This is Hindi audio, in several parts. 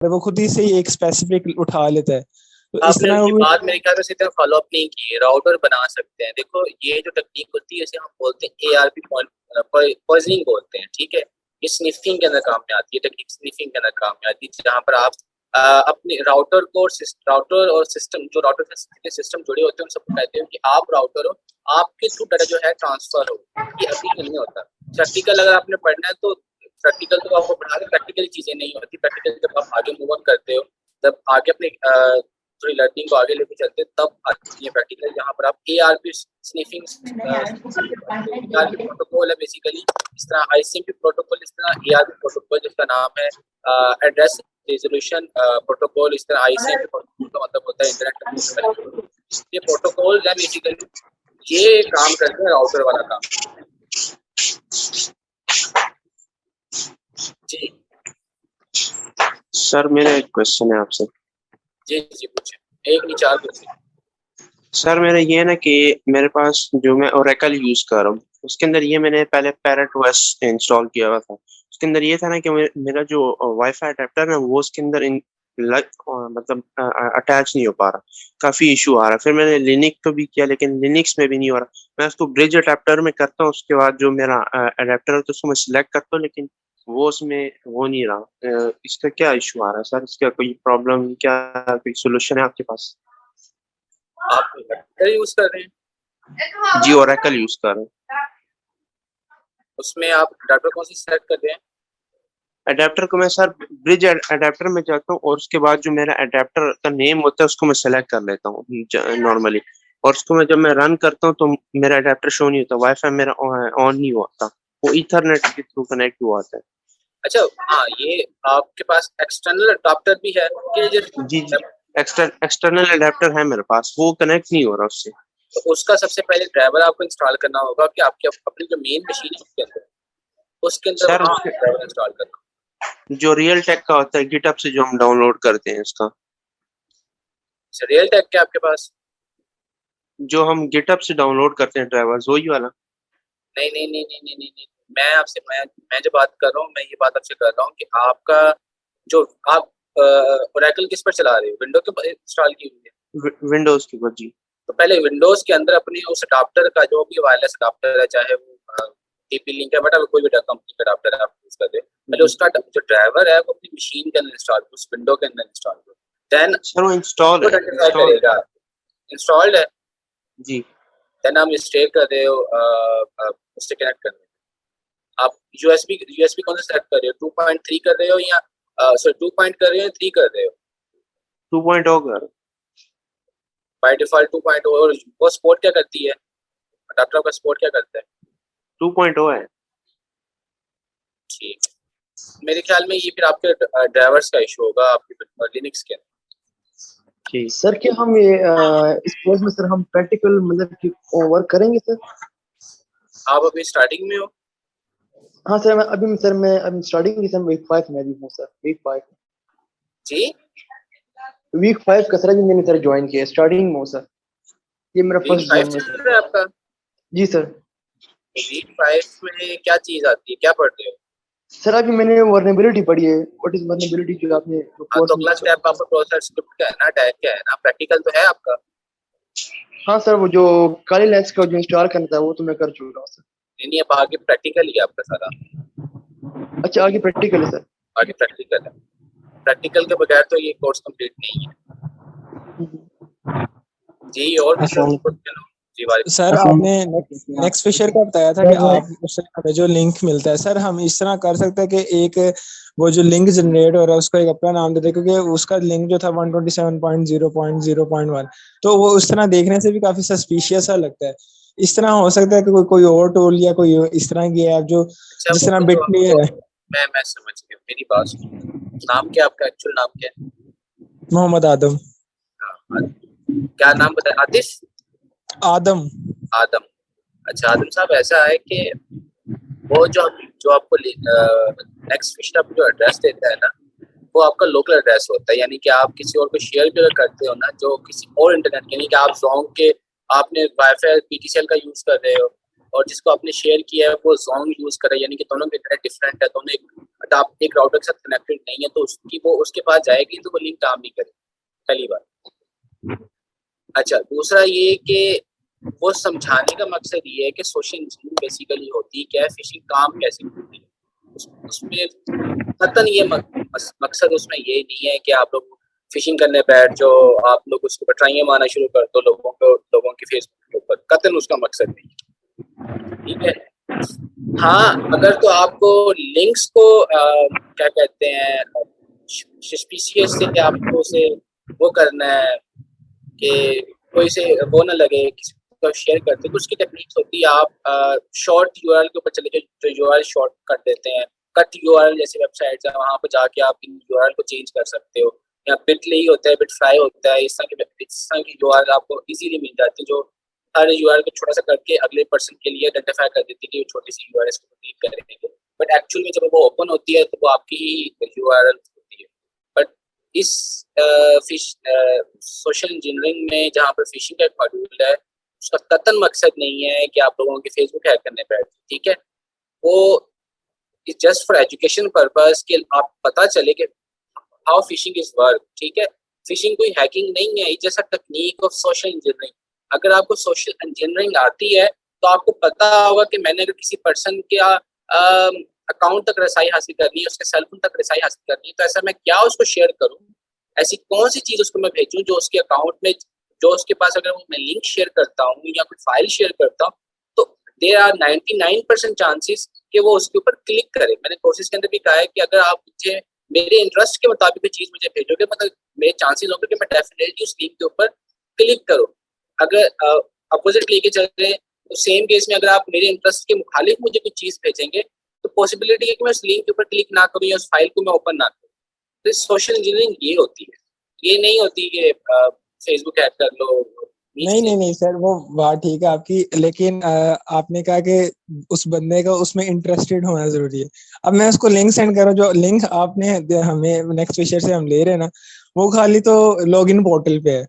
वो खुद ही से ही एक स्पेसिफिक उठा लेता है। तो इस आपने तरह ये वो बात मेरे ख्याल में सीधे फॉलो अप नहीं की। राउटर बना सकते हैं। देखो ये जो टेक्निक होती है इसे हम बोलते हैं ARP पॉइजनिंग बोलते हैं, ठीक है। ये स्निफिंग के अंदर काम में आती है, टेक्निक स्निफिंग के अंदर काम में आती है, जहाँ पर आप अपने राउटर और सिस्टम, जो राउटर के सिस्टम जुड़े होते हैं उन सबको कहते हो कि आप राउटर हो, आपके थ्रू डाटा जो है ट्रांसफर हो। ये अभी नहीं होता। प्रैक्टिकल अगर आपने पढ़ना है तो प्रैक्टिकल तो आपको पढ़ा रहे, प्रैक्टिकल चीजें नहीं होती। प्रैक्टिकल जब आप आगे मूव ऑन करते हो, जब आगे अपने थोड़ी लर्निंग को आगे लेके चलते हैं, तब आती है प्रैक्टिकल, जहाँ पर आप ARP स्निफिंग ARP प्रोटोकॉल है बेसिकली। इस तरह ICMP प्रोटोकॉल, इस तरह ARP प्रोटोकॉल जिसका नाम है एड्रेस रेजोल्यूशन प्रोटोकॉल, इस तरह ICMP प्रोटोकॉल का मतलब होता है इंटरनेट कम्युनिकेशन। ये प्रोटोकॉल है बेसिकली, ये काम करते हैं राउटर वाला काम। जी सर मेरा एक क्वेश्चन है आपसे। जी जी पूछे, एक नहीं चार पूछे। सर मेरा ये है ना कि मेरे पास जो मैं ओरेकल यूज कर रहा हूँ उसके अंदर ये मैंने पहले पैरेट OS इंस्टॉल किया हुआ था। उसके अंदर ये था ना कि मेरा जो वाईफाई अडेप्टर है वो उसके अंदर मतलब अटैच नहीं हो पा रहा, काफी इशू आ रहा। फिर मैंने लिनक्स पे भी किया लेकिन लिनक्स में भी नहीं हो रहा। मैं उसको ब्रिज अडेप्टर में करता हूँ, उसके बाद जो मेरा अडेप्टर है तो उसको मैं सिलेक्ट करता हूँ, लेकिन वो उसमें हो नहीं रहा। इसका क्या इशू आ रहा है सर? इसका कोई प्रॉब्लम, क्या कोई सोल्यूशन है आपके पास? आप यूज कर रहे हैं? जी ओरेकल यूज कर रहे हैं। उसमें आप अडेप्टर कौन सी सेलेक्ट कर रहे हैं? अडेप्टर को मैं सर ब्रिज अडेप्टर में जाता हूँ और उसके बाद जो मेरा अडेप्टर का नेम होता है उसको मैं सेलेक्ट कर लेता हूँ नॉर्मली, और उसको मैं जब मैं रन करता हूँ तो मेरा अडेप्टर शो नहीं होता, वाईफाई मेरा ऑन नहीं होता, वो ईथरनेट के थ्रू कनेक्ट हुआ होता है। अच्छा हाँ, ये आपके पास एक्सटर्नल अडेप्टर भी है कि जी जी, एक्सटर्नल अडेप्टर है मेरे पास, वो कनेक्ट नहीं हो रहा उससे। तो उसका सबसे पहले ड्राइवर आपको इंस्टॉल करना होगा कि आपकी अपनी जो मेन मशीन है उसके अंदर सर वहाँ उसके ड्राइवर इंस्टॉल करना। जो रियल टेक का होता है गिटहब से जो हम डाउनलोड करते हैं उसका, रियल टेक क्या आपके पास? जो हम गिटहब से डाउनलोड करते हैं ड्राइवर्स, वही वाला? नहीं नहीं नहीं नहीं नहीं नहीं नहीं, मैं आपसे मैं जो बात कर रहा हूँ, मैं ये बात आपसे कर रहा हूँ कि आपका जो आप ओरेकल किस पर चला रहे हो, विंडो के पर इंस्टॉल की हुई है? विंडोज की ऊपर जी। तो पहले विंडोज के अंदर अपने उस अडाप्टर का, जो भी वायरलेस अडाप्टर है, चाहे वो TP लिंक है, बट कोई भी कंपनी का अडाप्टर है आप यूज कर रहे हैं, पहले उसका जो ड्राइवर है वो अपनी मशीन के अंदर इंस्टॉल करो, उस विंडो के अंदर इंस्टॉल करो। देन सर वो इंस्टॉल है, आइडेंटिफाई करेगा इंस्टॉल्ड है। जी। देन आप स्टे कर रहे हो, उससे कनेक्ट कर रहे हो। आप यूएसबी कौन सा सेलेक्ट कर रहे हो, 2.3 कर रहे हो या सॉरी 2 पॉइंट कर रहे हो, 3 कर रहे हो? 2.0 कर। By default 2.0। और वो सपोर्ट क्या करती है, अडाप्टर का सपोर्ट क्या करता है? 2.0 है। ठीक, मेरे ख्याल में ये फिर आपके ड्राइवर्स का इशू होगा आपके लिनक्स के। ठीक सर क्या हम ये इस कोर्स में सर हम प्रैक्टिकल मतलब कि वर्क करेंगे सर? आप अभी स्टार्टिंग में हो? हाँ सर, मैं अभी स्टार्टिंग की सर वीक 5 में भी हूँ सर। वीक 5 जी का सर अभी मैंने सर ज्वाइन किया, स्टार्टिंग में हूँ सर। ये मेरा वीक फर्स्ट 5 जॉब है चल सर। रहा है आपका? जी सर। वीक 5 में क्या चीज आती है, क्या पढ़ रहे हो? सर अभी मैंने वर्नेबिलिटी पढ़ी है। व्हाट इज वर्नेबिलिटी जो आपने हाँ कोर्स तो में अगला स्टेप आपका प्रोसेस स्क्रिप्ट का है ना, टैग का है ना, प्रैक्टिकल तो है आपका। हाँ सर, वो जो काली लेंस का जो इंस्टॉल करना था वो तो मैं कर चुका हूँ सर। नहीं अब आगे प्रैक्टिकल ही है आपका सारा। अच्छा आगे प्रैक्टिकल है सर? आगे प्रैक्टिकल है, प्रैक्टिकल के बगैर तो ये कोर्स कंप्लीट नहीं है। जी और भी जी सर आपने नेक्स्ट फिशर का बताया था कि आप उससे हमें जो लिंक मिलता है, सर हम इस तरह कर सकते हैं कि एक वो जो लिंक जनरेट हो रहा है उसको एक अपना नाम देते हैं, क्योंकि उसका लिंक जो था 127.0.0.1, तो वो उस तरह देखने से भी काफी सस्पिशियस सा लगता है। इस तरह हो सकता है कि कोई और टूल या कोई इस तरह की ऐप जो अच्छा जिस तरह बिट है। मैं समझ गया, मेरी बात सुनो। नाम क्या आपका, एक्चुअल नाम क्या है? मोहम्मद आदम। क्या नाम बताया? आतिश आदम। आदम। अच्छा आदम साहब, ऐसा है कि वो जो आपको नेक्स्ट फिशर जो एड्रेस देता है ना, वो आपका लोकल एड्रेस होता है। यानी कि आप किसी और को शेयर भी अगर करते हो ना, जो किसी और इंटरनेट, यानी कि आप जोंग के आपने वाईफाई PTCL का यूज कर रहे हो और जिसको आपने शेयर किया है वो जोंग यूज कर रहा है, यानी कि दोनों के इंटरनेट डिफरेंट है, दोनों एक बट आप एक राउटर के साथ कनेक्टेड नहीं है तो वो उसके पास जाएगी तो वो लिंक काम नहीं करेगी, पहली बात। अच्छा, दूसरा ये कि वो समझाने का मकसद ये है कि सोशल इंजीनियरिंग बेसिकली होती क्या है, फिशिंग काम कैसे होती है। उसमें कतन ये मकसद उसमें ये नहीं है कि आप लोग फिशिंग करने बैठ जाओ, आप लोग उसके ऊपर ट्राइयां मारना शुरू कर दो लोगों के फेसबुक के ऊपर, कतन उसका मकसद नहीं है, ठीक है। हाँ, अगर तो आपको लिंक्स को क्या कहते हैं सस्पिशियस से आपको उसे वो करना है कि कोई से वो ना लगे किसी को शेयर करते, तो उसकी टेक्निक्स होती है आप शॉर्ट यूआरएल के ऊपर चले जो यूआरएल शॉर्ट कर देते हैं, कट यूआरएल जैसे वेबसाइट्स है वहां पर जाके आप इन यूआरएल को चेंज कर सकते हो, या बिटली होता है, बिटफ्राई होता है, इस तरह की यूआरएल आपको इजीली मिल जाती है जो हर यूआरएल को छोटा सा करके अगले पर्सन के लिए आइडेंटिफाई कर देती है कि वो छोटी सी यूआरएल को क्लिक करेंगे, बट एक्चुअल में जब वो ओपन होती है तो वो आपकी ही यूआरएल होती है। बट इस सोशल इंजीनियरिंग में जहाँ पर फिशिंग का एक मॉड्यूल है, उसका कतन मकसद नहीं है कि आप लोगों के फेसबुक हैक करने बैठे, ठीक है। वो जस्ट फॉर एजुकेशन पर्पस कि आप पता चले कि हाउ फिशिंग इज वर्क, ठीक है। फिशिंग कोई हैकिंग नहीं है, जैसा टेक्निक ऑफ सोशल इंजीनियरिंग। अगर आपको सोशल इंजीनियरिंग आती है तो आपको पता होगा कि मैंने अगर किसी पर्सन के अकाउंट तक रसाई हासिल करनी है, उसके सेलफोन तक रसाई हासिल करनी है, तो ऐसा मैं क्या उसको शेयर करूं, ऐसी कौन सी चीज उसको मैं भेजूं जो उसके अकाउंट में, जो उसके पास अगर मैं लिंक शेयर करता हूँ या कोई फाइल शेयर करता हूँ तो देयर आर 99% चांसेस कि वो उसके ऊपर क्लिक करे। मैंने कोर्सेज के अंदर भी कहा है कि अगर आप मुझे मेरे इंटरेस्ट के मुताबिक कोई चीज मुझे भेजोगे, मतलब मेरे चांसेस होंगे कि मैं डेफिनेटली उस लिंक के ऊपर क्लिक करूँ। अगर अपोजिट लेके चल रहे तो सेम केस में अगर आप मेरे इंटरेस्ट के मुखालिफ मुझे कोई चीज भेजेंगे तो पॉसिबिलिटी है कि मैं उस लिंक के ऊपर क्लिक ना करूँ या उस फाइल को मैं ओपन ना करूँ। तो सोशल इंजीनियरिंग ये होती है, ये नहीं होती कि फेसबुक हैक कर लो। नहीं सर, वो बात ठीक है आपकी, लेकिन आपने कहा कि उस बंदे का उसमें इंटरेस्टेड होना जरूरी है। अब मैं उसको लिंक सेंड कर रहा हूँ, जो लिंक आपने हमें नेक्स्ट फीचर से हम ले रहे हैं ना, वो खाली तो लॉगिन पोर्टल पे है,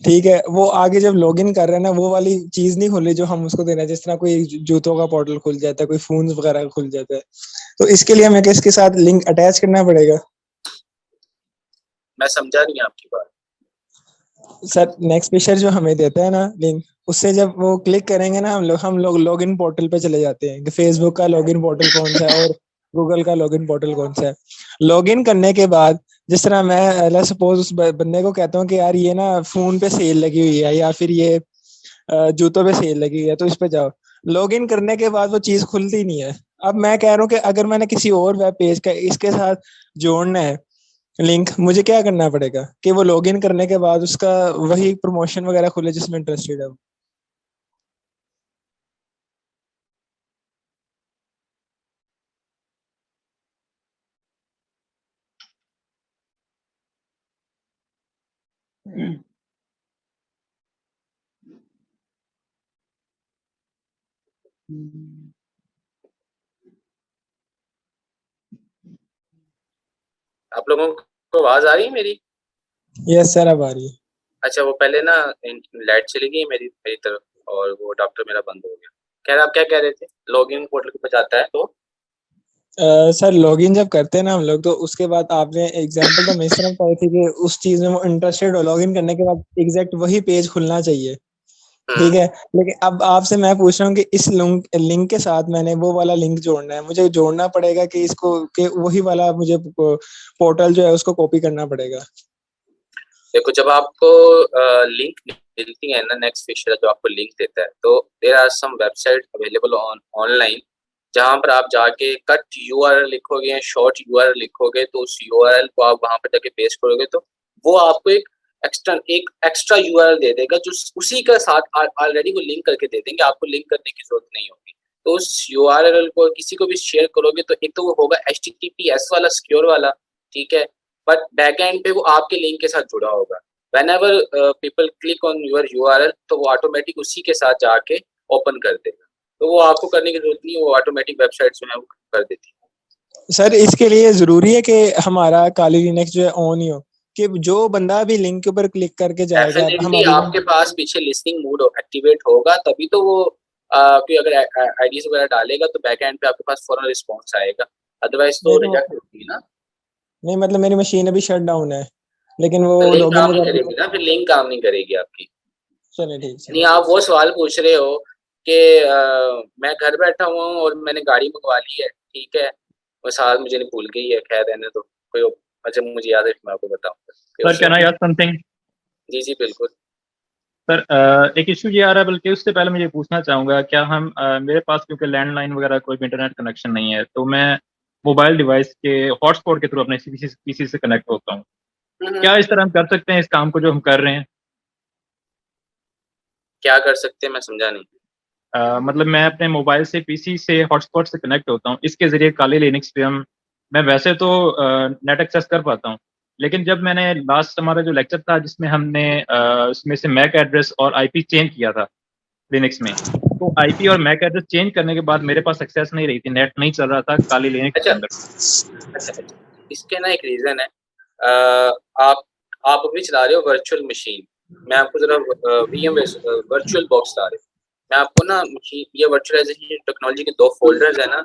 ठीक है। वो आगे जब लॉगिन कर रहे हैं ना, वो वाली चीज नहीं खुली जो हम उसको दे रहे हैं। जिस तरह कोई जूतों का पोर्टल खुल जाता है, कोई फोन वगैरह का खुल जाता है, तो इसके लिए हमें किसके साथ लिंक अटैच करना पड़ेगा? मैं समझा नहीं आपकी बात सर, नेक्स्ट फीचर जो हमें देता है ना लिंक, उससे जब वो क्लिक करेंगे ना, हम लोग लॉगिन पोर्टल पे चले जाते हैं कि फेसबुक का लॉगिन पोर्टल कौन सा है और गूगल का लॉगिन पोर्टल कौन सा है। लॉगिन करने के बाद जिस तरह मैं सपोज उस बंदे को कहता हूँ कि यार ये ना फोन पे सेल लगी हुई है या फिर ये जूतों पे सेल लगी हुई है, तो इस पे जाओ। लॉगिन करने के बाद वो चीज खुलती नहीं है। अब मैं कह रहा हूँ कि अगर मैंने किसी और वेब पेज का इसके साथ जोड़ना है लिंक, मुझे क्या करना पड़ेगा कि वो लॉगिन करने के बाद उसका वही प्रमोशन वगैरह खुले जिसमें इंटरेस्टेड है? आप लोगों को आवाज आ रही है मेरी? यस सर, अब आ रही है। अच्छा, वो पहले ना लाइट चली गई मेरी मेरी तरफ और वो डॉक्टर मेरा बंद हो गया। खैर, आप क्या कह रहे थे? लॉगिन पोर्टल पे जाता है तो सर, लॉगिन जब करते हैं ना हम लोग, तो उसके बाद आपने एग्जांपल तो मेरे तरफ पाई थी कि उस चीज में वो इंटरेस्टेड हो, लॉगिन करने के बाद एग्जैक्ट वही पेज खुलना चाहिए, ठीक है। लेकिन अब आपसे मैं पूछ रहा हूँ कि इस लिंक के साथ मैंने वो वाला लिंक जोड़ना है, मुझे जोड़ना पड़ेगा कि इसको कि वही वाला मुझे पोर्टल जो है उसको कॉपी करना पड़ेगा? देखो, जब आपको लिंक मिलती है ना, नेक्स्ट फीचर जो आपको लिंक देता है, तो there are some website available online जहां पर आप जाके कट यूआरएल लिखोगे या शॉर्ट यूआरएल लिखोगे, तो उस यूआरएल को आप वहां पर जाके पेस्ट करोगे तो वो आपको एक एक्स्ट्रा यूआरएल दे देगा जो उसी के साथ ऑलरेडी वो लिंक करके दे देंगे, आपको लिंक करने की जरूरत नहीं होगी। तो उस यूआरएल को किसी को भी शेयर करोगे तो एक तो वो होगा HTTPS वाला, सिक्योर वाला, ठीक है, बट बैकएंड पे वो आपके लिंक के साथ जुड़ा होगा। whenever people click on your URL तो वो ऑटोमेटिक उसी के साथ जाके ओपन कर देगा, तो वो आपको करने की जरूरत नहीं है, वो ऑटोमेटिक वेबसाइट जो है वो कर देती है। सर, इसके लिए जरूरी है कि हमारा काली लिनक्स जो है ऑन ही हो, कि जो बंदा भी लिंक के ऊपर क्लिक करके जाएगा डेफिनेटली हमारी आपके पास पीछे लिस्टिंग मोड एक्टिवेट होगा, तभी तो वो कोई अगर आईडीज वगैरह डालेगा तो बैकएंड पे आपके पास फौरन रिस्पॉन्स आएगा। अदरवाइज तो रिजेक्ट होती है ना। नहीं मतलब मेरी मशीन अभी शट डाउन है, लेकिन वो लिंक लॉगिन काम नहीं वगैरह। करेगी ना, फिर लिंक काम नहीं करेगी आपकी। चलिए ठीक नहीं, है। आप वो सवाल पूछ रहे हो कि मैं घर बैठा हुआ हूँ और मैंने गाड़ी मंगवा ली है, ठीक है, वो साल मुझे नहीं भूल गई है, खैर रहने दो, कोई अच्छा मुझे याद है मैं आपको बताऊंगा। Sir can I ask something? जी जी बिल्कुल। सर एक इशू ये आ रहा है, बल्कि उससे पहले मुझे पूछना चाहूँगा, क्या हम मेरे पास क्योंकि लैंडलाइन वगैरह कोई भी इंटरनेट कनेक्शन नहीं है, तो मैं मोबाइल डिवाइस के हॉटस्पॉट के थ्रू अपने पीसी से कनेक्ट होता हूँ। क्या इस तरह हम कर सकते हैं इस काम को जो हम कर रहे हैं? क्या कर सकते हैं, मैं समझा नहीं। मतलब मैं अपने मोबाइल से पीसी से हॉटस्पॉट से कनेक्ट होता हूँ, इसके ज़रिए काली लिनक्स पे मैं वैसे तो नेट एक्सेस कर पाता हूँ, लेकिन जब मैंने लास्ट हमारा जो लेक्चर था जिसमें हमने उसमें से मैक एड्रेस और आईपी चेंज किया था लिनक्स में, तो आईपी और मैक एड्रेस चेंज करने के बाद मेरे पास एक्सेस नहीं रही थी, नेट नहीं चल रहा था काली लिनक्स के अच्छा अंदर। अच्छा, इसके ना एक रीजन है। आप अभी चला रहे हो वर्चुअल मशीन, मैं आपको जरा वीएम वर्चुअल बॉक्स ला रहे हूँ, मैं आपको ना मशीन ये वर्चुअलाइजेशन टेक्नोलॉजी के 2 फोल्डर्स है ना।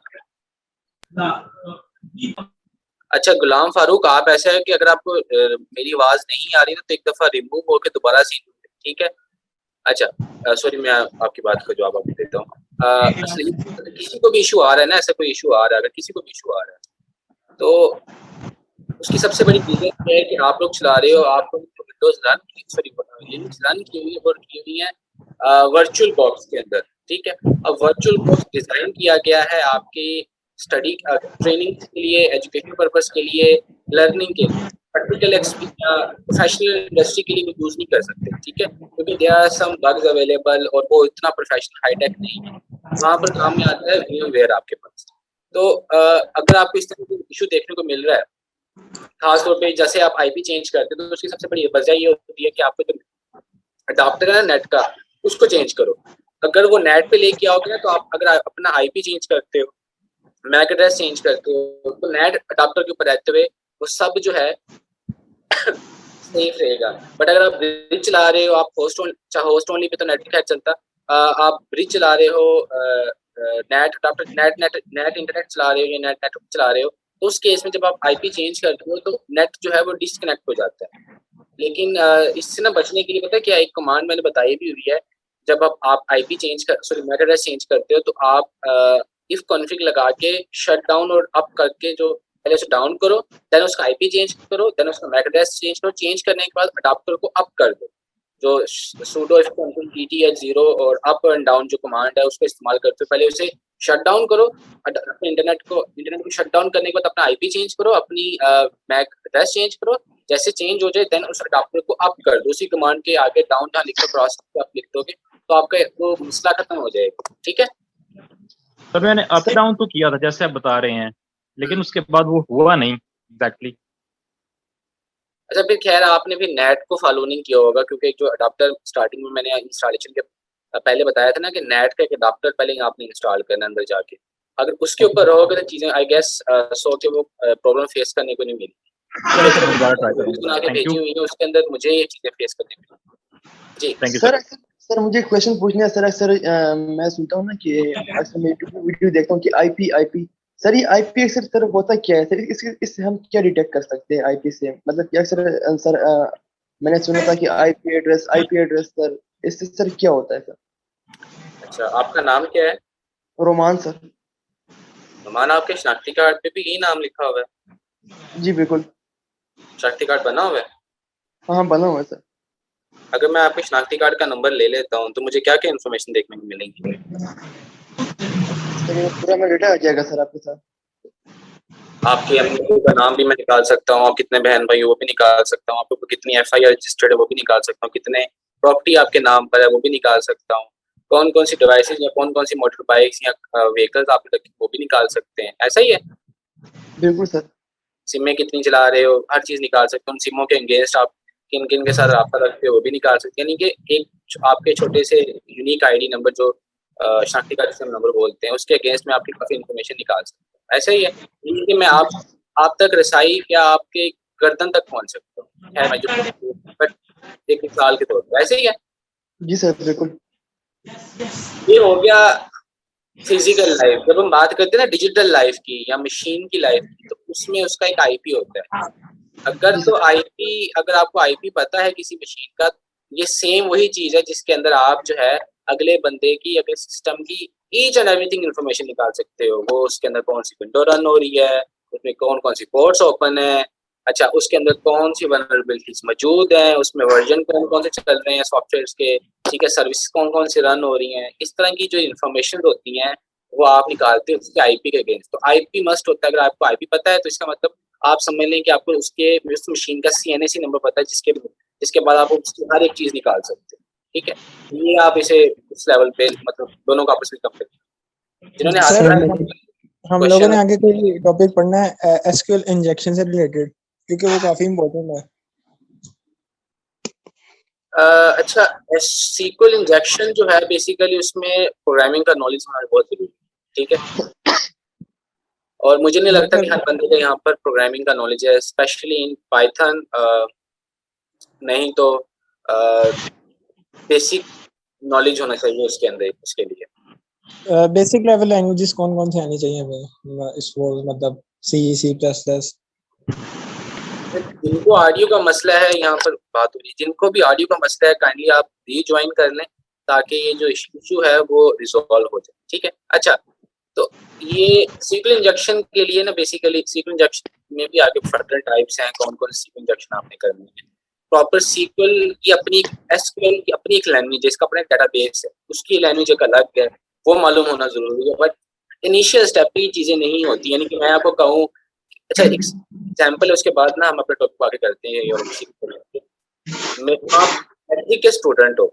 अच्छा गुलाम फारूक, आप ऐसा है कि अगर आपको मेरी आवाज नहीं आ रही तो एक दफा रिमूव होकर दोबारा सी, ठीक है। अच्छा सॉरी, मैं आपकी बात का जवाब आपको देता हूँ। असली किसी को भी इशू आ रहा है ना, ऐसा कोई इशू आ रहा है, अगर किसी को भी इशू आ रहा है तो उसकी सबसे बड़ी रीजन ये है कि आप लोग चला रहे हो, आप लोग Windows run sorry Linux run की हुई है और की हुई है वर्चुअल बॉक्स के अंदर, ठीक है। अब वर्चुअल बॉक्स डिजाइन किया गया है आपकी स्टडी ट्रेनिंग के लिए, एजुकेशन पर्पस के लिए, लर्निंग के लिए, प्रैक्टिकल प्रोफेशनल इंडस्ट्री के लिए भी यूज नहीं कर सकते, ठीक है, क्योंकि there are some bugs available और वो इतना प्रोफेशनल हाईटेक नहीं है। वहां पर काम में आता है VMware आपके पास। तो अगर आपको इस तरह का इशू देखने को मिल रहा है, खास तौर पे जैसे आप आईपी चेंज करते हो, तो उसकी सबसे बड़ी वजह ये होती है कि आपको जो अडाप्टर है ना नेट का, उसको चेंज करो। अगर वो नेट पे लेके आओगे ना, तो आप अगर अपना आईपी चेंज करते हो, मैक एड्रेस चेंज करते हो, तो नेट अडाप्टर के ऊपर रहते हुए वो सब जो है सेफ रहेगा। बट अगर आप ब्रिज चला रहे हो, आप होस्ट ओनली पे तो नेट खैर चलता, आप ब्रिज चला रहे हो, नेट अडाप्टर नेट इंटरनेट चला रहे हो या नेट नेटवर्क चला रहे हो, तो उस केस में जब आप आईपी चेंज करते हो तो नेट जो है वो डिस्कनेक्ट हो जाता है। लेकिन इससे ना बचने के लिए पता है क्या, एक कमांड मैंने बताई भी हुई है। जब आप आईपी चेंज कर सॉरी मैक एड्रेस चेंज करते हो, तो आप इफ कॉन्फिग लगा के शट डाउन और अप करके जो पहले उसे डाउन करो, देन उसका आईपी चेंज करो, देन उसका मैक एड्रेस चेंज करो, चेंज करने के बाद अडाप्टर को अप कर दो। जो sudo if config tt0 और अप एंड डाउन जो कमांड है उसको इस्तेमाल करते हो, पहले उसे शट डाउन करो, अपने इंटरनेट को शट डाउन करने के बाद अपना आईपी चेंज करो, अपनी मैक एड्रेस चेंज करो, जैसे चेंज हो जाए देन उस अडाप्टर को अप कर दो। उसी कमांड के आगे डाउन जहाँ लिखो क्रॉस आप लिख दोगे तो आपका वो मसला खत्म हो जाएगा, ठीक है। सर मैंने अप डाउन तो किया था जैसे आप बता रहे हैं, लेकिन उसके बाद वो हुआ नहीं एग्जैक्टली। अच्छा फिर खैर आपने भी नेट को फॉलो नहीं किया होगा, क्योंकि जो अडाप्टर स्टार्टिंग में मैंने इंस्टॉलेशन के पहले बताया था ना कि नेट का एक अडाप्टर पहले आपने इंस्टॉल करना अंदर जाके, अगर उसके ऊपर रहोगे तो चीजें आई गेस सो के वो प्रॉब्लम फेस करने को नहीं मिली। चलो सर दोबारा ट्राई करूंगा। बना के थैंक भेजी यू, हुई है, उसके अंदर मुझे ये चीजें फेस करनी मिली। जी थैंक यू सर सर मुझे एक क्वेश्चन पूछना है सर। अक्सर मैं सुनता हूँ ना कि अक्सर मैं यूट्यूब में वीडियो देखता हूँ कि आईपी आईपी सर, ये आईपी अक्सर सर होता क्या है सर? इससे हम क्या डिटेक्ट कर सकते हैं आईपी से? मतलब कि अक्सर सर मैंने सुना था कि आईपी एड्रेस सर, इससे सर क्या होता है सर? अच्छा आपका नाम क्या है? Roman sir. रोमान, आपके शनाख्ती कार्ड पे भी यही नाम लिखा हुआ है? जी बिल्कुल। शनाख्ती कार्ड बना हुआ है? हाँ बना हुआ है सर। अगर मैं आपके शनाख्ती कार्ड का नंबर ले लेता हूँ तो मुझे क्या क्या इन्फॉर्मेशन देखने को मिलेंगी? सर ये पूरा मेरा डेटा आ जाएगा सर आपके साथ। आपकी अम्मी का नाम भी मैं निकाल सकता हूँ, कितने बहन भाई वो भी निकाल सकता हूँ, आपको कितनी FIR रजिस्टर्ड है वो भी निकाल सकता हूँ, कितने प्रॉपर्टी आपके नाम पर है वो भी निकाल सकता हूँ, कौन कौन सी डिवाइसेज या कौन कौन सी मोटर बाइक्स या व्हीकल्स आपने रखी वो भी निकाल सकते हैं। ऐसा ही है? बिल्कुल सर। सिमें कितनी चला रहे हो हर चीज निकाल सकते हो, उन सिमों के अगेंस्ट आप किन किन के साथ राब्ता रखते हो वो भी निकाल सकते हैं। यानी कि एक आपके छोटे से यूनिक आईडी नंबर जो शनाख्ती कार्ड जिसे हम नंबर बोलते हैं उसके अगेंस्ट में आपकी काफी इन्फॉर्मेशन निकाल सकते हैं। ऐसा ही है कि मैं आप तक रसाई या आपके गर्दन तक पहुंच सकता हूँ, खैर मैं जो एक मिसाल के तौर पर ऐसे ही है। जी सर बिल्कुल। ये हो गया फिजिकल लाइफ, जब हम बात करते हैं ना डिजिटल लाइफ की या मशीन की लाइफ की, तो उसमें उसका एक आईपी होता है। अगर तो आईपी, अगर आपको आईपी पता है किसी मशीन का, ये सेम वही चीज है जिसके अंदर आप जो है अगले बंदे की, अगले सिस्टम की ईच एंड एवरीथिंग इन्फॉर्मेशन निकाल सकते हो। वो उसके अंदर कौन सी विंडो रन हो रही है, उसमें कौन कौन सी पोर्ट्स ओपन है, अच्छा उसके अंदर कौन सी वल्नरेबिलिटीज मौजूद हैं, उसमें वर्जन कौन कौन से चल रहे हैं सॉफ्टवेयर के, ठीक है, सर्विस कौन कौन सी रन हो रही हैं, इस तरह की जो इन्फॉर्मेशन होती हैं वो आप निकालते हो उसके आईपी के अगेंस्ट। तो आईपी मस्ट होता है। अगर आपको आईपी पता है तो इसका मतलब आप समझ लें कि आपको उसके उस मशीन का सीएनएसी नंबर पता है, जिसके जिसके बाद आप उसकी हर एक चीज निकाल सकते हैं। ठीक है, ये आप इसे उस लेवल पे मतलब दोनों का आपस में कंपेयर, जिन्होंने हासिल सर किया हम लोगों क्वेश्चन। ने आगे कोई टॉपिक पढ़ना है एसक्यूएल इंजेक्शन से रिलेटेड, क्योंकि वो काफी इंपॉर्टेंट है। अच्छा, सीक्वल इंजेक्शन जो है बेसिकली उसमें प्रोग्रामिंग का नॉलेज होना बहुत जरूरी है। ठीक है, और मुझे नहीं लगता कि हर बंदे को यहाँ पर प्रोग्रामिंग का नॉलेज है, स्पेशली इन पाइथन। नहीं तो बेसिक नॉलेज होना चाहिए उसके अंदर उसके लिए। बेसिक लेवल लैंग्वेजेस कौन कौन सी आनी चाहिए हमें, इस वो मतलब सी सी प्लस प्लस। जिनको ऑडियो का मसला है यहाँ पर बात हो रही है, जिनको भी ऑडियो का मसला है काइंडली आप रीज्वाइन कर लें ताकि ये जो इशू है वो रिजॉल्व हो जाए। ठीक है, अच्छा तो ये सीक्वल इंजेक्शन के लिए ना, बेसिकली सीक्वल इंजेक्शन में भी आगे फर्दर टाइप्स हैं, कौन कौन सीक्वल इंजेक्शन आपने करनी है। प्रॉपर सीक्वल की अपनी एक, एसक्यूएल की अपनी एक लैंग्वेज है, इसका अपना डेटाबेस है, उसकी लैंग्वेज एक अलग है, वो मालूम होना जरूरी है। बट इनिशियल स्टेप पे ये चीजें नहीं होती, यानी कि मैं आपको कहूँ, अच्छा एक एग्जाम्पल है, उसके बाद ना हम अपने टॉपिक आगे करते हैं और आप मैट्रिक के स्टूडेंट हो,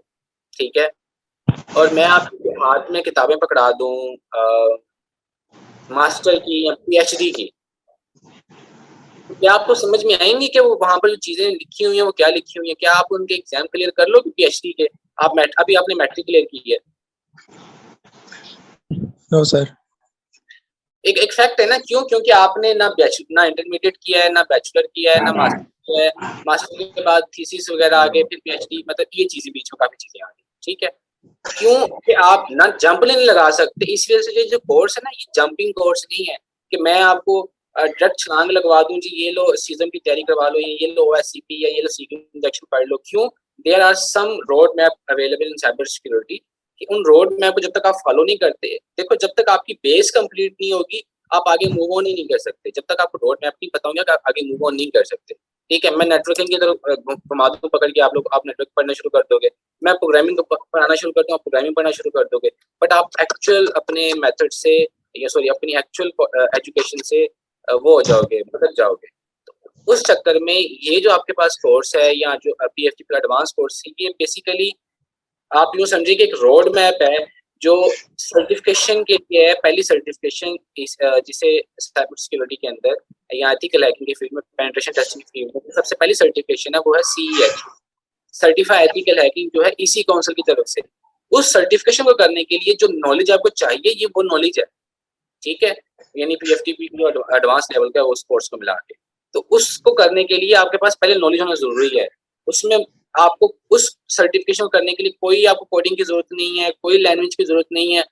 ठीक है, और मैं आपके हाथ में किताबें पकड़ा दूं मास्टर की या पीएचडी की, तो क्या आपको समझ में आएंगी कि वो वहां पर जो चीजें लिखी हुई हैं वो क्या लिखी हुई हैं? क्या आप उनके एग्जाम क्लियर कर लो पीएचडी के? आप अभी आपने मैट्रिक क्लियर की है, नो सर। एक फैक्ट है ना, क्यों? क्योंकि आपने ना इंटरमीडिएट किया है, ना बैचलर किया है, ना मास्टर किया है, मास्टर के बाद थीसिस वगैरह आ गए, फिर पीएचडी, मतलब ये चीजें बीच में काफी चीजें आ गई। ठीक है, क्यों कि आप ना जंप नहीं लगा सकते, इस वजह से जो कोर्स है ना, ये जंपिंग कोर्स नहीं है कि मैं आपको डायरेक्ट छलांग लगवा दूं जी, ये लो सीजन की तैयारी करवा लो, ये लो ओएससीपी या ये लो सीक्वेंस इंजेक्शन पढ़ लो। क्यों? There are some road map available in cyber security, कि उन रोड मैप को जब तक आप फॉलो नहीं करते, देखो जब तक आपकी बेस कंप्लीट नहीं होगी आप आगे मूव ऑन ही नहीं कर सकते। जब तक आपको रोड मैप नहीं पता होगा आप आगे मूव ऑन नहीं कर सकते। ठीक है, मैं नेटवर्किंग की तरफ घुमा दूं पकड़ के, आप लोग आप नेटवर्क पढ़ना शुरू कर दोगे, मैं प्रोग्रामिंग पढ़ाना शुरू करता हूँ, आप प्रोग्रामिंग पढ़ना शुरू कर दोगे, बट आप एक्चुअल अपने मेथड से या सॉरी अपनी एक्चुअल एजुकेशन से वो हो जाओगे, भटक जाओगे। तो उस चक्कर में ये जो आपके पास कोर्स है या जो पीएफटी का एडवांस कोर्स है, ये बेसिकली आप यूँ समझिए कि एक रोड मैप है जो सर्टिफिकेशन के लिए है। पहली सर्टिफिकेशन जिसे साइबर सिक्योरिटी के अंदर या एथिकल हैकिंग की फील्ड में, पेनिट्रेशन टेस्टिंग की फील्ड में सबसे पहली सर्टिफिकेशन है, वो है सीईएच, सर्टिफाइड एथिकल हैकिंग, जो है इसी काउंसिल की तरफ से। उस सर्टिफिकेशन को करने के लिए जो नॉलेज आपको चाहिए ये वो नॉलेज है। ठीक है, यानी पीएफटीपी जो एडवांस लेवल का उस कोर्स को मिला के, तो उसको करने के लिए आपके पास पहले नॉलेज होना जरूरी है। उसमें आपको उस सर्टिफिकेशन करने के लिए कोई आपको कोडिंग की जरूरत नहीं है, कोई लैंग्वेज की जरूरत नहीं है,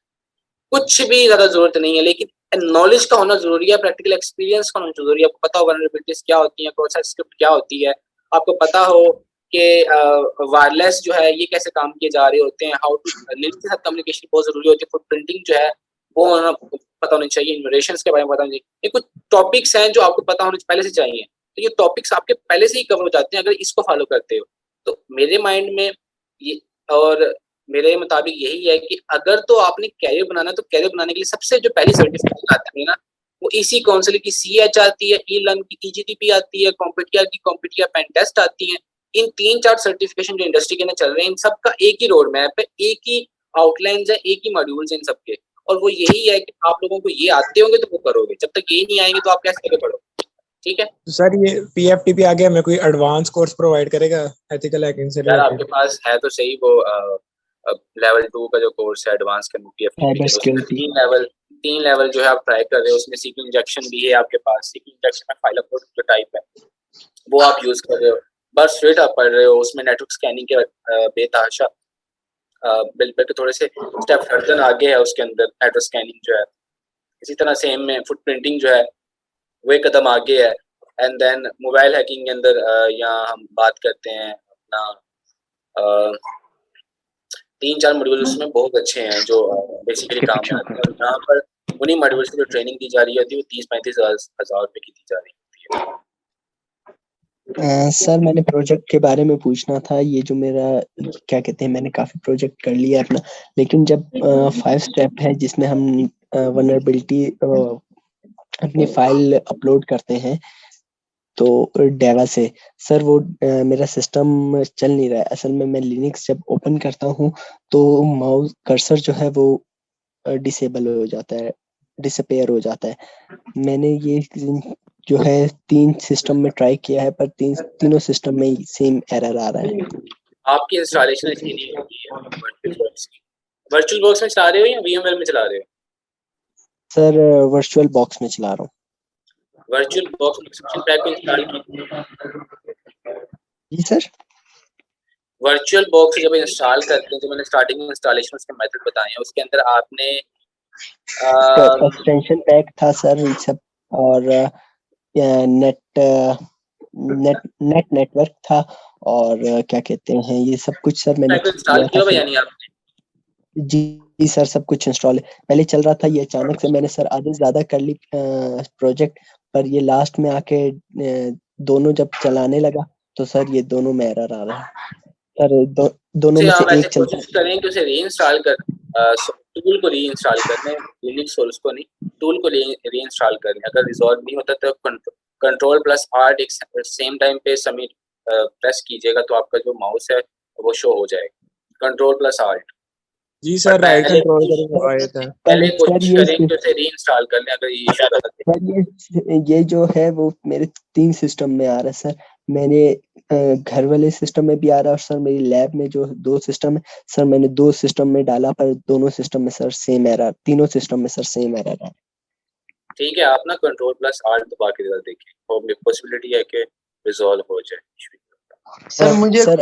कुछ भी ज्यादा जरूरत नहीं है, लेकिन नॉलेज का होना जरूरी है, प्रैक्टिकल एक्सपीरियंस का होना जरूरी है। आपको पता हो वल्नरेबिलिटीज क्या होती है, प्रोसेस स्क्रिप्ट क्या होती है, आपको पता हो कि वायरलेस जो है ये कैसे काम किए जा रहे होते हैं, हाउ टू लिंक के साथ कम्युनिकेशन बहुत जरूरी होती है, फुटप्रिंटिंग जो है वो होना पता होनी चाहिए, इन्वेरेशंस के बारे में पता होना चाहिए। ये कुछ टॉपिक्स हैं जो आपको पता होने पहले से चाहिए, तो ये टॉपिक्स आपके पहले से ही कवर हो जाते हैं अगर इसको फॉलो करते हो। तो मेरे माइंड में ये, और मेरे मुताबिक यही है कि अगर तो आपने कैरियर बनाना, तो कैरियर बनाने के लिए सबसे जो पहली सर्टिफिकेशन आती है ना, वो इसी काउंसिल की सीएच आती है, ई लर्न की ईजीटीपी आती है, कॉम्पिटिया पेन टेस्ट आती है। इन 3-4 सर्टिफिकेशन जो इंडस्ट्री के अंदर चल रहे हैं, इन सबका एक ही रोड मैप है, एक ही आउटलाइंस है, एक ही मॉड्यूल्स हैं इन सबके, और वो यही है कि आप लोगों को ये आते होंगे तो वो करोगे, जब तक ये नहीं आएंगे तो आप कैसे आगे बढ़ोगे। ठीक है, तो सर ये पीएफटीपी आगे हमें कोई एडवांस कोर्स प्रोवाइड करेगा एथिकल हैकिंग से यार आपके रिलेटेड? पास है तो सही वो लेवल 2 का जो कोर्स है एडवांस का पीएफटीपी, तीन लेवल जो है आप ट्राई कर रहे हो, उसमें सीक्वेंस इंजेक्शन भी है आपके पास, सीक्वेंस इंजेक्शन में फाइल अपलोड जो टाइप है वो आप यूज कर रहे हो, बस स्ट्रेट आप पढ़ रहे हो, उसमें नेटवर्क स्कैनिंग के बेतहाशा बिल्कुल के थोड़े से स्टेप फर्दर आगे है उसके अंदर एड्रेस स्कैनिंग जो है। इसी तरह सेम में फुट प्रिंटिंग जो है वो एक कदम आगे है। एंड देन मोबाइल हैकिंग के अंदर यहाँ हम बात करते हैं अपना 3-4 मॉड्यूल उसमें बहुत अच्छे हैं जो बेसिकली काम में आते हैं, और यहाँ पर उन्हीं मॉड्यूल्स की जो ट्रेनिंग दी जा रही होती है वो 30-35 हज़ार रुपए की दी जा रही होती है। सर मैंने प्रोजेक्ट के बारे में पूछना था। ये जो मेरा क्या कहते हैं, मैंने काफी प्रोजेक्ट कर लिया अपना, लेकिन जब 5 स्टेप है जिसमें हम वल्नरेबिलिटी अपनी फाइल अपलोड करते हैं तो डेवा से, सर वो मेरा सिस्टम चल नहीं रहा है। असल में मैं लिनक्स जब ओपन करता हूँ तो माउस कर्सर जो है वो डिसेबल हो जाता है, डिसअपेयर हो जाता है। मैंने ये जो है 3 सिस्टम में ट्राई किया है, पर तीनों सिस्टम में सेम एरर आ रहा है। आपकी इंस्टॉलेशन इसकी नहीं होती है वर्चुअल बॉक्स में चला रहे हो या वीएमवेयर में चला रहे हो? सर वर्चुअल बॉक्स में चला रहा हूँ। वर्चुअल बॉक्स में एक्सेप्शन पैक को इंस्टॉल कीजिए। जी सर। वर्चुअल बॉक्स जब इंस्टॉल करते हैं, जो मैंने स्टार्टिंग में इंस्टॉलेशन उसके मेथड बताए हैं, उसके अंदर आपने एक्सटेंशन पैक था सर ये सब, और नेटवर्क था, और क्या कहते हैं ये सब कुछ सर मैंने इंस्टॉल किया हुआ यानी आपने? जी सर, सब कुछ इंस्टॉल है। पहले चल रहा था, ये अचानक से मैंने सर आधे ज्यादा कर ली प्रोजेक्ट, पर ये लास्ट में आके दोनों जब चलाने लगा तो सर ये दोनों में एरर आ रहा है। सर दोनों में से एक चलता कोशिश करें कि उसे रीइंस्टॉल कर टूल को रीइंस्टॉल करने, लिनक्स सोर्स को नहीं, टूल को रीइंस्टॉल करने। अगर रिजॉल्व नहीं होता तो Ctrl+R एक सेम टाइम पे सबमिट प्रेस कीजिएगा तो आपका जो माउस है वो शो हो जाएगा। Ctrl+Alt। जी सर, राइट कंट्रोल करके आए थे। पहले कोशिश करें कि उसे रीइंस्टॉल कर लें अगर ये इशू आता है। सर ये जो है वो मेरे 3 सिस्टम में आ रहा है सर। मैंने घर वाले सिस्टम में भी आ रहा है, और सर मेरी लैब में जो 2 सिस्टम है सर, मैंने 2 सिस्टम में डाला, पर दोनों सिस्टम में सर सेम एरर, तीनों सिस्टम में सर सेम एरर है। ठीक है, आप ना Ctrl+Alt दबा के जरा देखिए, तो पॉसिबिलिटी है कि रिजॉल्व हो जाए। सर मुझे सर